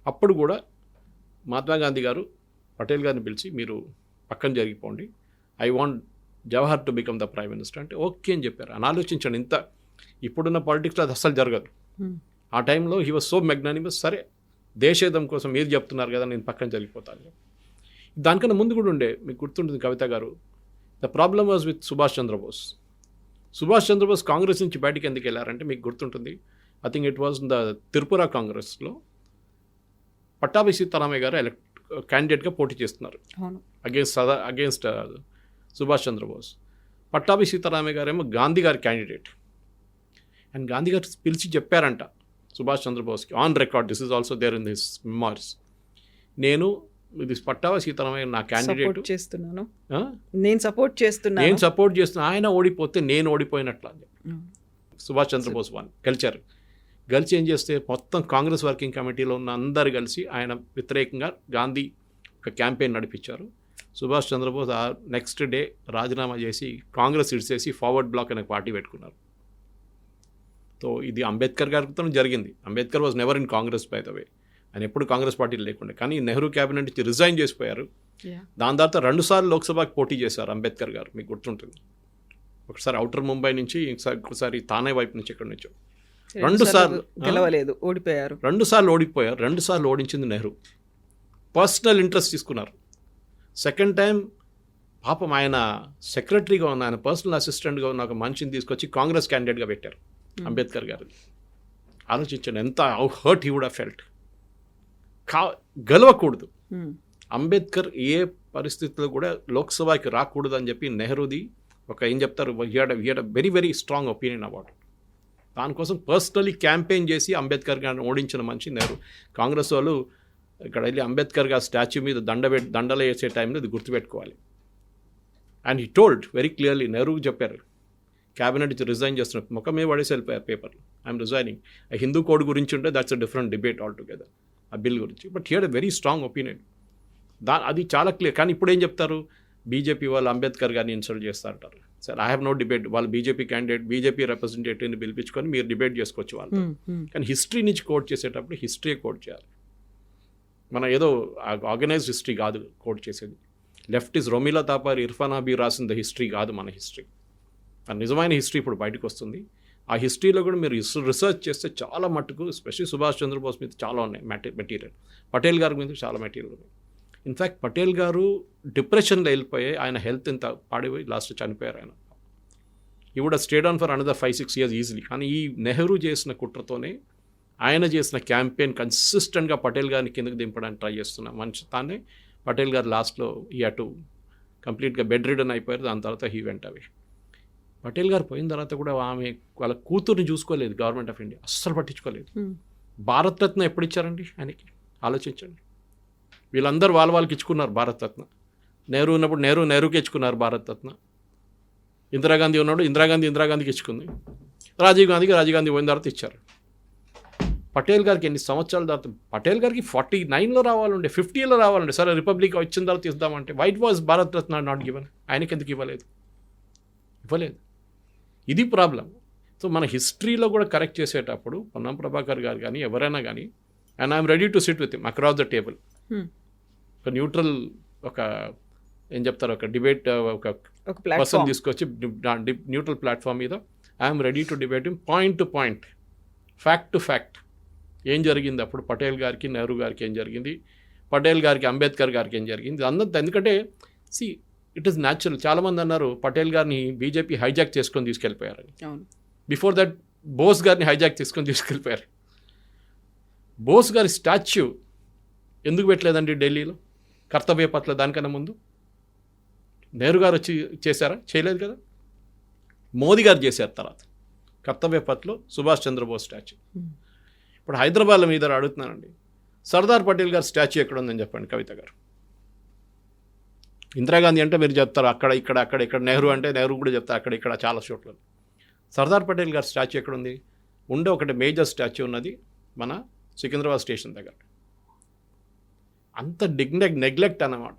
అప్పుడు కూడా మహాత్మా గాంధీ గారు పటేల్ గారిని పిలిచి మీరు పక్కన జరిగిపోండి, I want Jawahar to become the prime minister అంటే ఓకే అని చెప్పారు. అని ఆలోచించండి. ఇంత ఇప్పుడున్న పాలిటిక్స్లో అది అస్సలు జరగదు. ఆ టైంలో హీ వాజ్ సో మెగ్నానిమస్. సరే దేశేదం కోసం మీరు చెప్తున్నారు కదా, నేను పక్కన జరిగిపోతాను. దానికన్నా ముందు కూడా ఉండే, మీకు గుర్తుంటుంది Kavitha garu, the problem was with Subhash Chandrabose. Subhash Chandrabose Congress నుంచి బయటికి ఎందుకు వెళ్ళారంటే మీకు గుర్తుంటుంది, I think it was the Tripura కాంగ్రెస్లో పట్టాభి సీతారామయ్య గారు క్యాండిడేట్గా పోటీ చేస్తున్నారు అగేన్స్ట్ సుభాష్ చంద్రబోస్. పట్టాభి సీతారామయ్య గారేమో గాంధీ గారి క్యాండిడేట్. అండ్ గాంధీ గారు పిలిచి చెప్పారంట సుభాష్ చంద్రబోస్కి, on record, this is also there in his memories, నేను ఇది పట్టాభి సీతారామయ్య నా క్యాండిడేట్ చేస్తున్నాను, నేను సపోర్ట్ చేస్తున్నాను, ఆయన ఓడిపోతే నేను ఓడిపోయినట్ల. సుభాష్ చంద్రబోస్ గెలిచి ఏం చేస్తే మొత్తం కాంగ్రెస్ వర్కింగ్ కమిటీలో ఉన్న అందరు కలిసి ఆయన వ్యతిరేకంగా గాంధీ ఒక క్యాంపెయిన్ నడిపించారు. సుభాష్ చంద్రబోస్ ఆ నెక్స్ట్ డే రాజీనామా చేసి కాంగ్రెస్ ఇడిచేసి ఫార్వర్డ్ బ్లాక్ అనే పార్టీ పెట్టుకున్నారు. సో ఇది అంబేద్కర్ గారితో జరిగింది. Ambedkar was never in Congress by the way. ఆయన ఎప్పుడు కాంగ్రెస్ పార్టీలు లేకుండా, కానీ నెహ్రూ క్యాబినెట్ నుంచి రిజైన్ చేసిపోయారు. దాని తర్వాత 2 సార్లు లోక్సభకి పోటీ చేశారు అంబేద్కర్ గారు, మీకు గుర్తుంటుంది. ఒకసారి ఔటర్ ముంబై నుంచి, ఇంకోసారి తానే వైపు నుంచి, ఎక్కడి నుంచో 2 సార్లు గెలవలేదు, ఓడిపోయారు. 2 సార్లు ఓడిపోయారు. 2 సార్లు ఓడించింది నెహ్రూ. పర్సనల్ ఇంట్రెస్ట్ తీసుకున్నారు. సెకండ్ టైం పాపం ఆయన సెక్రటరీగా ఉన్న, ఆయన పర్సనల్ అసిస్టెంట్గా ఉన్న ఒక మనిషిని తీసుకొచ్చి కాంగ్రెస్ క్యాండిడేట్గా పెట్టారు అంబేద్కర్ గారు. ఆలోచించండి ఎంత hurt he would have felt. గెలవకూడదు అంబేద్కర్, ఏ పరిస్థితుల్లో కూడా లోక్సభకి రాకూడదు అని చెప్పి నెహ్రూది ఒక ఏం చెప్తారు, he had very very strong opinion about. దానికోసం పర్సనలీ క్యాంపెయిన్ చేసి అంబేద్కర్ గారిని ఓడించిన మనిషి నెహ్రూ. కాంగ్రెస్ వాళ్ళు ఇక్కడ వెళ్ళి అంబేద్కర్ గారి స్టాచ్యూ మీద దండలు వేసే టైంలో ఇది గుర్తుపెట్టుకోవాలి. And he told very clearly, నెహ్రూకి చెప్పారు క్యాబినెట్ నుంచి రిజైన్ చేస్తున్నారు, ముఖం మీద పడేసి వెళ్ళిపోయారు పేపర్లు, ఐఎమ్ రిజైనింగ్. ఆ హిందూ కోడ్ గురించి ఉంటే that's a different debate all together, ఆ బిల్ గురించి. But he had a very strong opinion. అది చాలా క్లియర్. కానీ ఇప్పుడు ఏం చెప్తారు, బీజేపీ వాళ్ళు అంబేద్కర్ గారిని ఇన్సల్ట్ చేస్తారంటారు. Sir I have no debate. వాళ్ళు బీజేపీ క్యాండిడేట్, బీజేపీ రిప్రజెంటేటివ్ని పిలిపించుకొని మీరు డిబేట్ చేసుకోవచ్చు వాళ్ళు. కానీ హిస్టరీ నుంచి కోట్ చేసేటప్పుడు హిస్టరీ కోట్ చేయాలి. మన ఏదో ఆర్గనైజ్డ్ హిస్టరీ కాదు కోట్ చేసేది. Left is Romila తాపారి, Irfan hubby రాసిన హిస్టరీ కాదు మన హిస్టరీ. ఆ నిజమైన హిస్టరీ ఇప్పుడు బయటకు వస్తుంది. ఆ హిస్టరీలో కూడా మీరు రీసెర్చ్ చేస్తే చాలా మట్టుకు, ఎస్పెషల్లీ సుభాష్ చంద్రబోస్ మీద చాలా ఉన్నాయి మెటీరియల్, పటేల్ గారి మీద చాలా మెటీరియల్ ఉన్నాయి. ఇన్ఫ్యాక్ట్ పటేల్ గారు డిప్రెషన్లో వెళ్ళిపోయి ఆయన హెల్త్ ఎంత పాడిపోయి లాస్ట్ చనిపోయారు. ఆయన ఈ would stayed on for another 5-6 years easily. కానీ ఈ నెహ్రూ చేసిన కుట్రతోనే, ఆయన చేసిన క్యాంపెయిన్ కన్సిస్టెంట్గా పటేల్ గారిని కిందకి దింపడానికి ట్రై చేస్తున్న మనిషి తానే. పటేల్ గారు లాస్ట్లో ఈ అటు కంప్లీట్గా బెడ్ రిడన్ అయిపోయారు. దాని తర్వాత హీ వెంట అవి. పటేల్ గారు పోయిన తర్వాత కూడా ఆమె వాళ్ళ కూతుర్ని చూసుకోలేదు గవర్నమెంట్ ఆఫ్ ఇండియా, అస్సలు పట్టించుకోలేదు. భారతరత్న ఎప్పుడు ఇచ్చారండి ఆయనకి? ఆలోచించండి. వీళ్ళందరూ వాళ్ళకి ఇచ్చుకున్నారు భారతరత్న. నెహ్రూ ఉన్నప్పుడు నెహ్రూకి ఇచ్చుకున్నారు భారతరత్న. ఇందిరాగాంధీ ఉన్నప్పుడు ఇందిరాగాంధీకి ఇచ్చుకుంది. రాజీవ్ గాంధీ పోయిన తర్వాత ఇచ్చారు. పటేల్ గారికి ఎన్ని సంవత్సరాల తర్వాత, పటేల్ గారికి 49లో రావాలండి, 50లో రావాలండి. సరే రిపబ్లిక్ వచ్చిన తర్వాత ఇద్దామంటే why it was Bharat Ratna not given. ఆయనకి ఎందుకు ఇవ్వలేదు? ఇది ప్రాబ్లం. సో మన హిస్టరీలో కూడా కరెక్ట్ చేసేటప్పుడు పొన్నం ప్రభాకర్ గారు కానీ ఎవరైనా కానీ, and I'm ready to SIT with him across the table. ఒక న్యూట్రల్, ఒక ఏం చెప్తారు, ఒక డిబేట్, ఒక పర్సన్ తీసుకొచ్చి న్యూట్రల్ ప్లాట్ఫామ్ మీద I'm ready to debate him point to point, fact to fact. ఏం జరిగింది అప్పుడు పటేల్ గారికి, నెహ్రూ గారికి ఏం జరిగింది, పటేల్ గారికి, అంబేద్కర్ గారికి ఏం జరిగింది అందరితో. ఎందుకంటే ఇట్ ఈస్ న్యాచురల్. చాలామంది అన్నారు పటేల్ గారిని బీజేపీ హైజాక్ చేసుకొని తీసుకెళ్ళిపోయారని. అవును. బిఫోర్ దట్ బోస్ గారిని హైజాక్ చేసుకొని తీసుకెళ్ళిపోయారు. బోస్ గారి స్టాచ్యూ ఎందుకు పెట్టలేదండి ఢిల్లీలో కర్తవ్య పట్ల? దానికన్నా ముందు నెహ్రూ గారు వచ్చి చేశారా? చేయలేదు కదా. మోదీ గారు చేశారు తర్వాత కర్తవ్య పథ్లో సుభాష్ చంద్రబోస్ స్టాచ్యూ. ఇప్పుడు హైదరాబాద్లో మీద అడుగుతున్నానండి, సర్దార్ పటేల్ గారి స్టాచ్యూ ఎక్కడ ఉందని చెప్పండి కవిత గారు. ఇందిరాగాంధీ అంటే మీరు చెప్తారు అక్కడ ఇక్కడ అక్కడ ఇక్కడ, నెహ్రూ అంటే నెహ్రూ కూడా చెప్తారు అక్కడ ఇక్కడ చాలా చోట్ల. సర్దార్ పటేల్ గారి స్టాచ్యూ ఎక్కడ ఉంది? ఉండే ఒకటి మేజర్ స్టాచ్యూ ఉన్నది మన సికింద్రాబాద్ స్టేషన్ దగ్గర. అంత నెగ్లెక్ట్ అన్నమాట.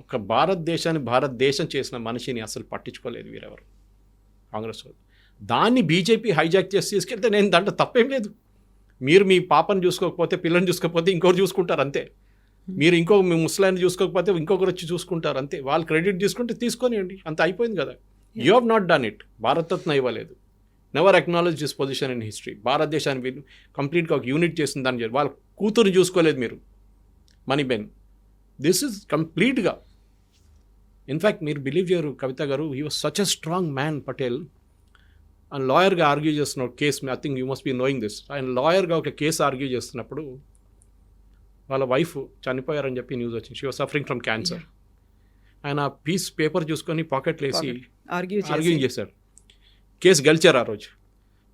ఒక భారతదేశం చేసిన మనిషిని అసలు పట్టించుకోలేదు వీరెవరు, కాంగ్రెస్ వాళ్ళు. దాన్ని బీజేపీ హైజాక్ చేసి తీసుకెళ్తే నేను దాంట్లో తప్పేం లేదు. మీరు మీ పాపను చూసుకోకపోతే, పిల్లని చూసుకోకపోతే ఇంకొకరు చూసుకుంటారు అంతే. మీరు మీ ముసలాన్ని చూసుకోకపోతే ఇంకొకరు వచ్చి చూసుకుంటారు అంతే. వాళ్ళు క్రెడిట్ తీసుకుంటే తీసుకొనియండి, అంత అయిపోయింది కదా. You have not done it. Bharat Ratna ఇవ్వలేదు. Never acknowledge this position in history. భారతదేశాన్ని కంప్లీట్గా ఒక యూనిట్ చేసిన దాన్ని వాళ్ళ కూతురు చూసుకోలేదు మీరు, మనీబెన్. దిస్ ఇస్ కంప్లీట్గా. ఇన్ఫ్యాక్ట్ మీరు బిలీవ్ చేయరు Kavitha garu, he was such a strong man Patel. ఆయన లాయర్గా ఆర్గ్యూ చేస్తున్న case, I think you must be knowing this. ఆయన లాయర్గా ఒక కేసు ఆర్గ్యూ చేస్తున్నప్పుడు వాళ్ళ వైఫ్ చనిపోయారని చెప్పి న్యూస్ వచ్చింది. She was suffering from cancer. ఆయన పేపర్ చూసుకొని పాకెట్లో వేసి ఆర్గ్యూ చేశారు. కేసు గెలిచారు. ఆ రోజు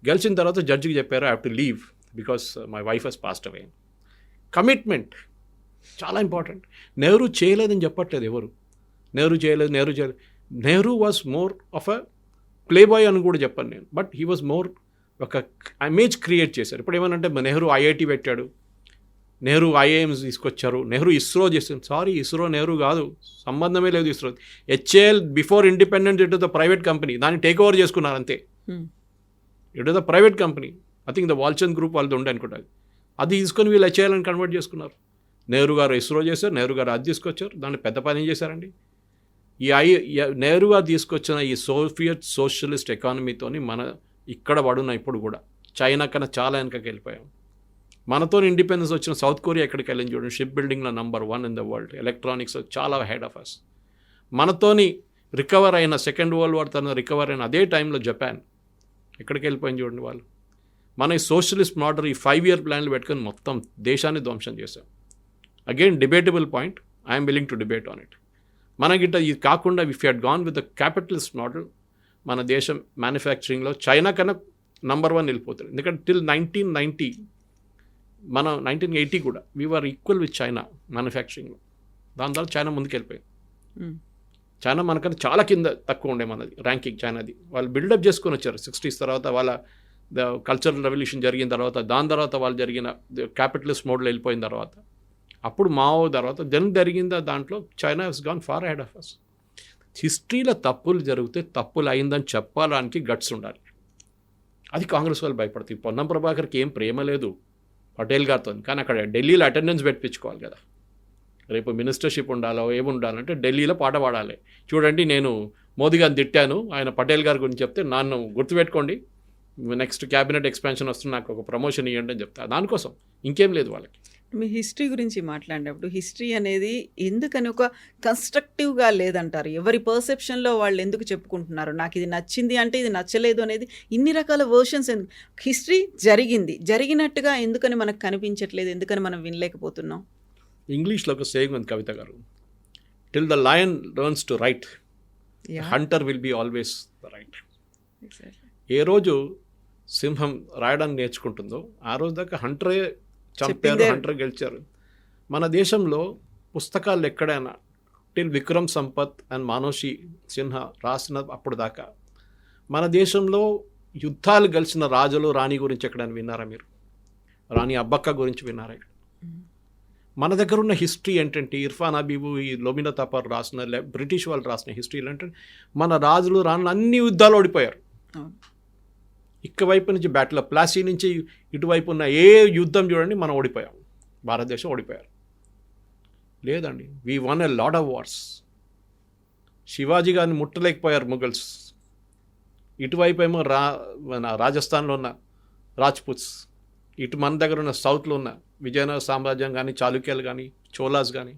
గెలిచిన తర్వాత జడ్జికి చెప్పారు, I have to leave because my wife has passed away. Commitment చాలా ఇంపార్టెంట్. నెహ్రూ చేయలేదని చెప్పట్లేదు ఎవరు. నెహ్రూ చేయలేదు. Nehru was more of a playboy అని కూడా చెప్పాను నేను. బట్ హీ వాజ్ మోర్ ఒక ఇమేజ్ క్రియేట్ చేశారు. ఇప్పుడు ఏమనంటే నెహ్రూ ఐఐటి పెట్టాడు, నెహ్రూ ఐఐఎమ్స్ తీసుకొచ్చారు, నెహ్రూ ఇస్రో చేశారు. సారీ, ఇస్రో నెహ్రూ కాదు, సంబంధమే లేదు ISRO. HAL before independence it is the private company. దాన్ని టేక్ ఓవర్ చేసుకున్నారు అంతే. It is the private company. I think the Walchand group వాళ్ళది ఉండే అనుకుంటుంది. అది తీసుకొని వీళ్ళు హెచ్ఏఎల్ అని కన్వర్ట్ చేసుకున్నారు. నెహ్రూ గారు ఇస్రో చేశారు, నెహ్రూ గారు అది తీసుకొచ్చారు, దాన్ని పెద్ద పని ఏం చేశారండి. నెహ్రూ గారు తీసుకొచ్చిన ఈ సోవియట్ సోషలిస్ట్ ఎకానమీతోని మన ఇక్కడ పడున్న ఇప్పుడు కూడా చైనా కన్నా చాలా వెనకకి వెళ్ళిపోయాం. మనతో ఇండిపెండెన్స్ వచ్చిన సౌత్ కొరియా ఎక్కడికి వెళ్ళింది చూడండి, షిప్ బిల్డింగ్లో number 1 in the world, electronics చాలా హెడ్ ఆఫ్ అస్. మనతోని రికవర్ అయిన సెకండ్ వరల్డ్ వార్ తన రికవర్ అయిన అదే టైంలో జపాన్ ఎక్కడికి వెళ్ళిపోయింది చూడండి వాళ్ళు. మన ఈ సోషలిస్ట్ మోడల్ ఈ 5-year ప్లాన్లు పెట్టుకొని మొత్తం దేశాన్ని ధ్వంసం చేశాం. Again debatable point, I'm willing to debate on it. మనకిట ఇది కాకుండా if you had gone with the capitalist model, మన దేశం మ్యానుఫ్యాక్చరింగ్లో చైనా కన్నా నంబర్ 1 వెళ్ళిపోతుంది. ఎందుకంటే టిల్ 1990 మనం 1980 కూడా వీఆర్ ఈక్వల్ విత్ చైనా మ్యానుఫ్యాక్చరింగ్లో. దాని తర్వాత చైనా ముందుకు వెళ్ళిపోయింది. చైనా మనకన్నా చాలా కింద తక్కువ ఉండే మనది ర్యాంకింగ్ చైనాది. వాళ్ళు బిల్డప్ చేసుకొని వచ్చారు 60s తర్వాత. వాళ్ళ కల్చరల్ రెవల్యూషన్ జరిగిన తర్వాత, దాని తర్వాత వాళ్ళు జరిగిన క్యాపిటలిస్ట్ మోడల్ వెళ్ళిపోయిన తర్వాత, అప్పుడు మావో తర్వాత జరిగిందా దాంట్లో China has gone far ahead of us. హిస్టరీలో తప్పులు జరిగితే తప్పులు అయిందని చెప్పడానికి గట్స్ ఉండాలి. అది కాంగ్రెస్ వాళ్ళు భయపడుతుంది. పొన్నం ప్రభాకర్కి ఏం ప్రేమ లేదు పటేల్ గారితో, కానీ అక్కడ ఢిల్లీలో అటెండెన్స్ పెట్టించుకోవాలి కదా. రేపు మినిస్టర్షిప్ ఉండాలో ఏముండాలంటే ఢిల్లీలో పాట పాడాలి. చూడండి, నేను మోదీ గారిని తిట్టాను, ఆయన పటేల్ గారి గురించి చెప్తే నన్ను గుర్తుపెట్టుకోండి, నెక్స్ట్ క్యాబినెట్ ఎక్స్పాన్షన్ వస్తుంది, నాకు ఒక ప్రమోషన్ ఇవ్వండి అని చెప్తాను. దానికోసం ఇంకేం లేదు వాళ్ళకి. మీ హిస్టరీ గురించి మాట్లాడినప్పుడు హిస్టరీ అనేది ఎందుకని ఒక కన్స్ట్రక్టివ్గా లేదంటారు? ఎవరి పర్సెప్షన్లో వాళ్ళు ఎందుకు చెప్పుకుంటున్నారు? నాకు ఇది నచ్చింది అంటే ఇది నచ్చలేదు అనేది ఇన్ని రకాల వర్షన్స్ ఎందుకు? హిస్టరీ జరిగినట్టుగా ఎందుకని మనకు కనిపించట్లేదు? ఎందుకని మనం వినలేకపోతున్నాం? ఇంగ్లీష్లో ఒక సేయింగ్ ఉంది Kavitha garu, till the lion learns to write, hunter will be always the right. ఏ రోజు సింహం రాయడానికి నేర్చుకుంటుందో ఆ రోజు దాకా హంటరే చంపారు, హంటర్ గెలిచారు. మన దేశంలో పుస్తకాలు ఎక్కడైనా టిల్ విక్రమ్ సంపత్ అండ్ మానోషి సిన్హా రాసిన అప్పుడు దాకా మన దేశంలో యుద్ధాలు గెలిచిన రాజులు రాణి గురించి ఎక్కడైనా విన్నారా మీరు? రాణి అబ్బక్క గురించి విన్నారా? మన దగ్గర ఉన్న హిస్టరీ ఏంటంటే ఇర్ఫాన్ హబీబు, ఈ లోమినా తపర్ రాసిన, బ్రిటిష్ వాళ్ళు రాసిన హిస్టరీలు అంటే మన రాజులు రాణులు అన్ని యుద్ధాలు ఓడిపోయారు. ఇక్కవైపు నుంచి బ్యాటిల్ ఆఫ్ ప్లాసీ నుంచి ఇటువైపు ఉన్న ఏ యుద్ధం చూడండి మనం ఓడిపోయాం, భారతదేశం ఓడిపోయారు. లేదండి, we one a lot of wars. Shivaji గారిని ముట్టలేకపోయారు ముఘల్స్. ఇటువైపు ఏమో మన రాజస్థాన్లో ఉన్న రాజ్పుత్స్, ఇటు మన దగ్గర ఉన్న సౌత్లో ఉన్న విజయనగర సామ్రాజ్యం కానీ, చాళుక్యాలు కానీ, చోలాస్ కానీ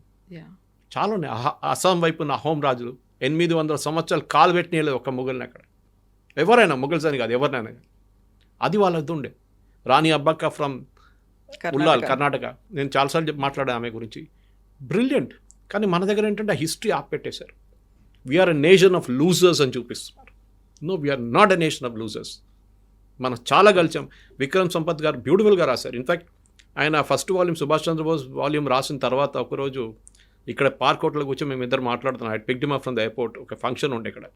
చాలా ఉన్నాయి. అస్సాం వైపు ఉన్న అహోం రాజులు 800 సంవత్సరాలు కాలు పెట్టినలేదు ఒక మొఘల్ని అక్కడ. ఎవరైనా మొఘల్స్ అని కాదు, ఎవరినైనా. అది వాళ్ళది ఉండే. రాణి అబ్బక్క ఫ్రమ్ ఉల్లాల్, కర్ణాటక. నేను చాలాసార్లు మాట్లాడాను ఆమె గురించి. బ్రిలియంట్. కానీ మన దగ్గర ఏంటంటే ఆ హిస్టరీ ఆపెట్టేశారు. We're a nation of losers అని చూపిస్తున్నారు. No, we're not a nation of losers. మనం చాలా గెలిచాం. విక్రమ్ సంపత్ గారు బ్యూటిఫుల్గా రాశారు. ఇన్ఫ్యాక్ట్ ఆయన first volume Subhash Chandrabose volume రాసిన తర్వాత ఒకరోజు ఇక్కడ పార్క్ హోటల్లో కూర్చొని మేము ఇద్దరు మాట్లాడుతున్నాం. I picked him up from the airport. ఒక ఫంక్షన్ ఉండే ఇక్కడ.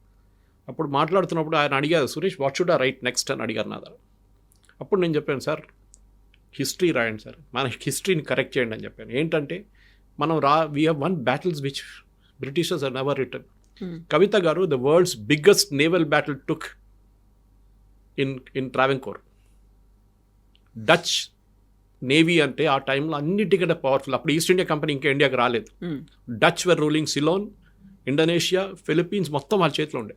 అప్పుడు మాట్లాడుతున్నప్పుడు ఆయన అడిగారు, Suresh what should I right next అని అడిగారు నా దగ్గర. అప్పుడు నేను చెప్పాను, సార్ హిస్టరీ రాయండి సార్, మన హిస్టరీని కరెక్ట్ చేయండి అని చెప్పాను. ఏంటంటే మనం we have won battles which Britishers are never return. Kavitha garu the world's biggest naval battle took in Travancore. Dutch navy అంటే ఆ టైంలో అన్నిటికంటే పవర్ఫుల్. అప్పుడు ఈస్ట్ ఇండియా కంపెనీ ఇంకా ఇండియాకి రాలేదు. డచ్ వర్ రూలింగ్ సిలోన్, ఇండోనేషియా, ఫిలిప్పీన్స్ మొత్తం వాళ్ళ చేతిలో ఉండే.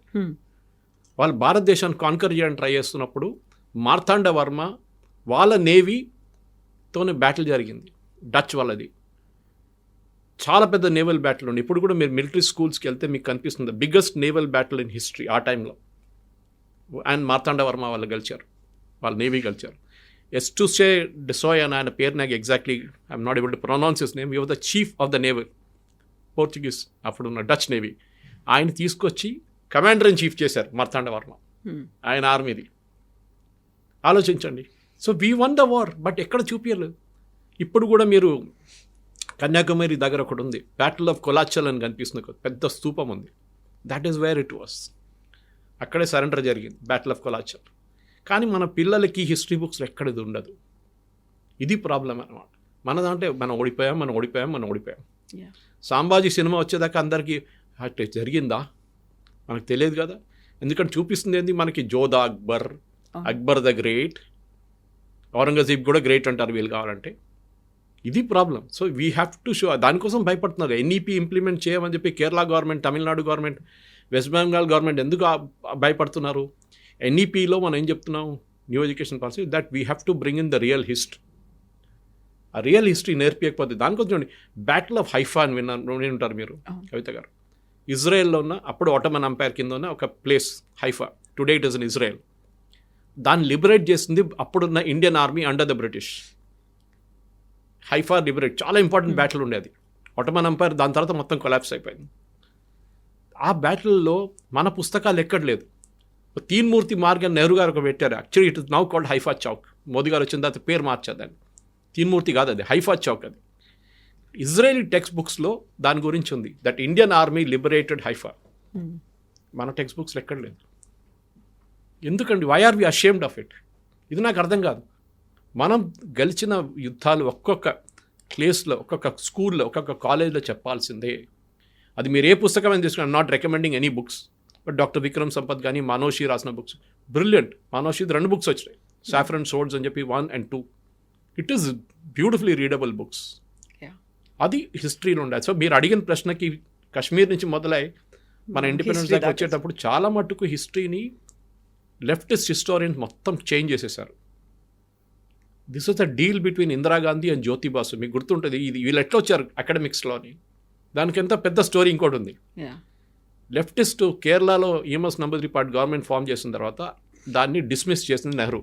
వాళ్ళు భారతదేశాన్ని కాన్కర్ చేయడానికి ట్రై చేస్తున్నప్పుడు మార్తాండ వర్మ వాళ్ళ నేవీతోనే బ్యాటిల్ జరిగింది. డచ్ వాళ్ళది చాలా పెద్ద నేవల్ బ్యాటిల్ ఉంది. ఇప్పుడు కూడా మీరు మిలిటరీ స్కూల్స్కి వెళ్తే మీకు కనిపిస్తుంది biggest naval battle in history ఆ టైంలో. అండ్ మార్తాండ వర్మ వాళ్ళు గెలిచారు, వాళ్ళ నేవీ గెలిచారు. ఎస్టుసే డెసోయ్ అని ఆయన పేరు నాకు exactly I'm not able to pronounce his name. Your the chief of the naval, Portuguese అప్పుడున్న డచ్ నేవీ. ఆయన తీసుకొచ్చి కమాండర్ ఇన్ చీఫ్ చేశారు మార్తాండ వర్మ, ఆయన ఆర్మీది. ఆలోచించండి. So we one the war, but ఎక్కడ చూపించలేదు. ఇప్పుడు కూడా మీరు కన్యాకుమారి దగ్గర ఒకటి ఉంది, బ్యాటిల్ ఆఫ్ కొలాచల్ అని కనిపిస్తుంది, పెద్ద స్తూపం ఉంది. That is where it was. అక్కడే సరెండర్ జరిగింది, బ్యాటిల్ ఆఫ్ కొలాచల్. కానీ మన పిల్లలకి హిస్టరీ బుక్స్లో ఎక్కడిది ఉండదు. ఇది ప్రాబ్లం అన్నమాట. మన దాంట్లో మనం ఓడిపోయాం. సాంబాజీ సినిమా వచ్చేదాకా అందరికీ అట్లా జరిగిందా మనకు తెలియదు కదా. ఎందుకంటే చూపిస్తుంది ఏంది మనకి, జోధా అక్బర్, అక్బర్ ద గ్రేట్, ఔరంగజేబ్ కూడా గ్రేట్ అంటారు వీళ్ళు కావాలంటే. ఇది problem. So we have to show. దానికోసం భయపడుతున్నారు. ఎన్ఈపీ ఇంప్లిమెంట్ చేయమని చెప్పి Kerala government, Tamil Nadu government, west Bengal government ఎందుకు భయపడుతున్నారు? ఎన్ఈపీలో మనం ఏం చెప్తున్నాం, new education policy, that we have to bring in the real history. ఆ రియల్ హిస్టరీ నేర్పించకపోతే దానికోసం చూడండి. బ్యాటిల్ ఆఫ్ హైఫా అని వింటారు మీరు, కవిత గారు. ఇజ్రాయెల్లో ఉన్న, అప్పుడు ఒటమన్ అంపైర్ కింద ఉన్న ఒక place Haifa. Today it is in Israel. దాన్ని లిబరేట్ చేసింది అప్పుడున్న Indian army under the British. Haifa liberate, చాలా ఇంపార్టెంట్ బ్యాటిల్ ఉండేది. ఒటమన్ అంపైర్ దాని తర్వాత మొత్తం కొలాప్స్ అయిపోయింది. ఆ బ్యాటిల్లో మన పుస్తకాలు ఎక్కడ లేదు. తీన్మూర్తి మార్గ్ అని నెహ్రూ గారు ఒక పెట్టారు. Actually it is now called Haifa Chowk. Modi గారు వచ్చిన తర్వాత పేరు మార్చేదాన్ని. తీన్మూర్తి కాదు అది, హైఫా చౌక్ అది. ఇజ్రాయేలీ టెక్స్ట్ బుక్స్లో దాని గురించి ఉంది, that Indian army liberated Haifa. మన టెక్స్ట్ బుక్స్లో ఎక్కడ లేదు. ఎందుకండి? Why are we ashamed of it? ఇది నాకు అర్థం కాదు. మనం గెలిచిన యుద్ధాలు ఒక్కొక్క ప్లేస్లో, ఒక్కొక్క స్కూల్లో, ఒక్కొక్క కాలేజ్లో చెప్పాల్సిందే. అది మీరు ఏ పుస్తకం తీసుకుని, not recommending any books, but doctor Vikram Sampath కానీ మనోషి రాసిన బుక్స్ బ్రిలియంట్. మనోషి 2 బుక్స్ వచ్చినాయి, సాఫ్రన్ సోర్డ్స్ అని చెప్పి 1 and 2. It is beautifully readable books. అది హిస్టరీలో ఉండదు. సో మీరు అడిగిన ప్రశ్నకి కశ్మీర్ నుంచి మొదలై మన ఇండిపెండెన్స్ దాకా వచ్చేటప్పుడు చాలా మట్టుకు హిస్టరీని లెఫ్టిస్ట్ హిస్టోరియన్స్ మొత్తం చేంజ్ చేసేసారు. This was the deal between Indira Gandhi and Jyothi boss. మీకు గుర్తుంటుంది ఇది, వీళ్ళు ఎట్లా వచ్చారు అకాడమిక్స్లోని. దానికి ఎంత పెద్ద స్టోరీ ఇంకోటి ఉంది. లెఫ్టిస్ట్ కేరళలో ఈఎంఎస్ నంబూదిరిపాట్ గవర్నమెంట్ ఫామ్ చేసిన తర్వాత దాన్ని డిస్మిస్ చేసింది నెహ్రూ.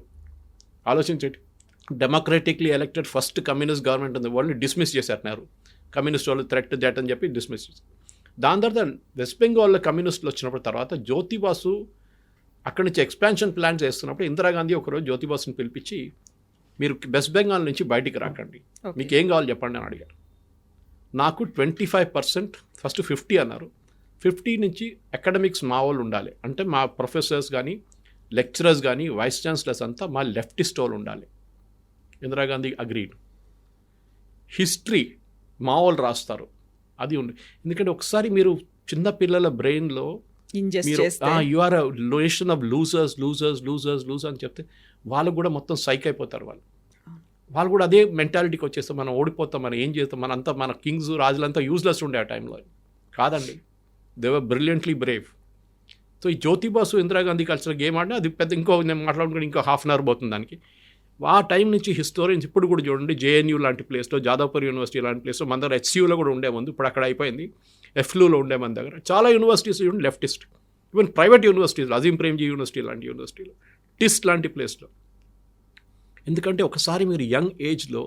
ఆలోచించండి, డెమోక్రటిక్లీ ఎలక్టెడ్ ఫస్ట్ కమ్యూనిస్ట్ గవర్నమెంట్ ఉంది, వాళ్ళని డిస్మిస్ చేశారు నెహ్రూ. కమ్యూనిస్ట్ వాళ్ళు థ్రెట్ దట్ అని చెప్పి డిస్మిస్ చేశారు. దాని తర్వాత వెస్ట్ బెంగాల్లో కమ్యూనిస్టులు వచ్చినప్పుడు తర్వాత జ్యోతి బాసు అక్కడి నుంచి ఎక్స్పాన్షన్ ప్లాన్స్ చేస్తున్నప్పుడు ఇందిరాగాంధీ ఒకరోజు జ్యోతి బాసుని పిలిపించి, మీరు వెస్ట్ బెంగాల్ నుంచి బయటికి రాకండి, మీకు ఏం కావాలి చెప్పండి అని అడిగారు. నాకు 25%, ఫస్ట్ 50 అన్నారు. 50 నుంచి అకాడమిక్స్ మా వాళ్ళు ఉండాలి, అంటే మా ప్రొఫెసర్స్ కానీ లెక్చరర్స్ కానీ వైస్ ఛాన్సలర్స్ అంతా మా లెఫ్టిస్ట్ వాళ్ళు ఉండాలి. ఇందిరాగాంధీ అగ్రీడ్. హిస్టరీ మా వాళ్ళు రాస్తారు, అది ఉంది. ఎందుకంటే ఒకసారి మీరు చిన్న పిల్లల బ్రెయిన్లో you are a nation of losers losers losers losers అని చెప్తే వాళ్ళు కూడా మొత్తం సైక్ అయిపోతారు. వాళ్ళు కూడా అదే మెంటాలిటీకి వచ్చేస్తాం, మనం ఓడిపోతాం, మనం ఏం చేస్తాం, మనంతా మన కింగ్స్ రాజులంతా యూజ్లెస్ ఉండే ఆ టైంలో. కాదండి, they were brilliantly Brave. So ఈ జ్యోతి బాసు ఇందిరాగాంధీ కలిసిన గేమ్ ఆడినా అది పెద్ద, ఇంకో నేను మాట్లాడుకుంటే ఇంకో ½ అన్ అవర్ పోతుంది దానికి. ఆ టైం నుంచి హిస్టోరియన్స్ ఇప్పుడు కూడా చూడండి, జేఎన్యూ లాంటి ప్లేస్లో, జాదవ్పూర్ యూనివర్సిటీ లాంటి ప్లేస్లో, మన దగ్గర హెచ్సియూలో కూడా ఉండే ముందు, ఇప్పుడు అక్కడ అయిపోయింది, ఎఫ్లూలో ఉండే మన దగ్గర చాలా యూనివర్సిటీస్ చూడండి leftist, even private universities, Azeem Premji university లాంటి యూనివర్సిటీలో, టిస్ట్ లాంటి ప్లేస్లో. ఎందుకంటే ఒకసారి మీరు యంగ్ ఏజ్లో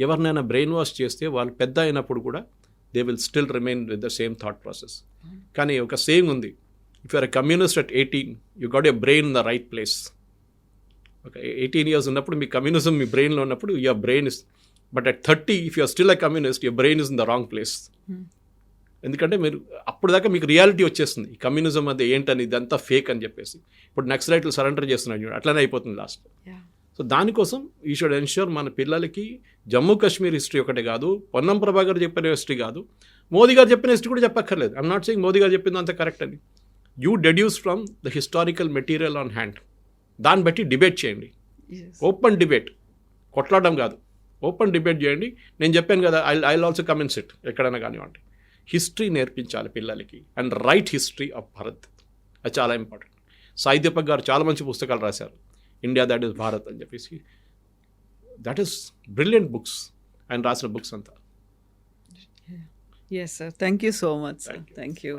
ఎవరినైనా బ్రెయిన్ వాష్ చేస్తే వాళ్ళు పెద్ద అయినప్పుడు కూడా they will still remain with the same thought process. కానీ ఒక సేయింగ్ ఉంది, if you're a communist at 18 you got a brain in the right place. ఒక 18 years ఉన్నప్పుడు మీ కమ్యూనిజం మీ బ్రెయిన్లో ఉన్నప్పుడు your brain is, but at 30 if you're still a communist your brain is in the wrong place. ఎందుకంటే మీరు అప్పుడు దాకా మీకు రియాలిటీ వచ్చేస్తుంది, ఈ కమ్యూనిజం అది ఏంటని, ఇదంతా ఫేక్ అని చెప్పేసి. ఇప్పుడు నక్సలైట్లు సరెండర్ చేస్తున్నారు చూడండి, అట్లనే అయిపోతుంది లాస్ట్. సో దానికోసం యూ షుడ్ ఎన్ష్యూర్ మన పిల్లలకి జమ్మూ కాశ్మీర్ హిస్టరీ ఒకటే కాదు, పొన్నం ప్రభాకర్ చెప్పిన హిస్టరీ కాదు, మోదీ గారు చెప్పిన హిస్టరీ కూడా చెప్పక్కర్లేదు. ఐఎమ్ నాట్ సెయింగ్ మోదీ గారు చెప్పింది అంత కరెక్ట్ అని. You deduce from the historical material on hand, దాన్ని బట్టి డిబేట్ చేయండి. ఓపెన్ డిబేట్, కొట్లాడడం కాదు, ఓపెన్ డిబేట్ చేయండి. నేను చెప్పాను కదా, I also come in SIT ఎక్కడైనా కానివ్వండి. హిస్టరీ నేర్పించాలి పిల్లలకి, and right history of Bharat, అది చాలా ఇంపార్టెంట్. సాయి దీపక్ గారు చాలా మంచి పుస్తకాలు రాశారు, ఇండియా దట్ ఈస్ భారత్ అని చెప్పేసి. దట్ ఈస్ బ్రిలియంట్ బుక్స్, ఆయన రాసిన బుక్స్ అంతా. Yes, sir. Thank you so much, sir. Thank you.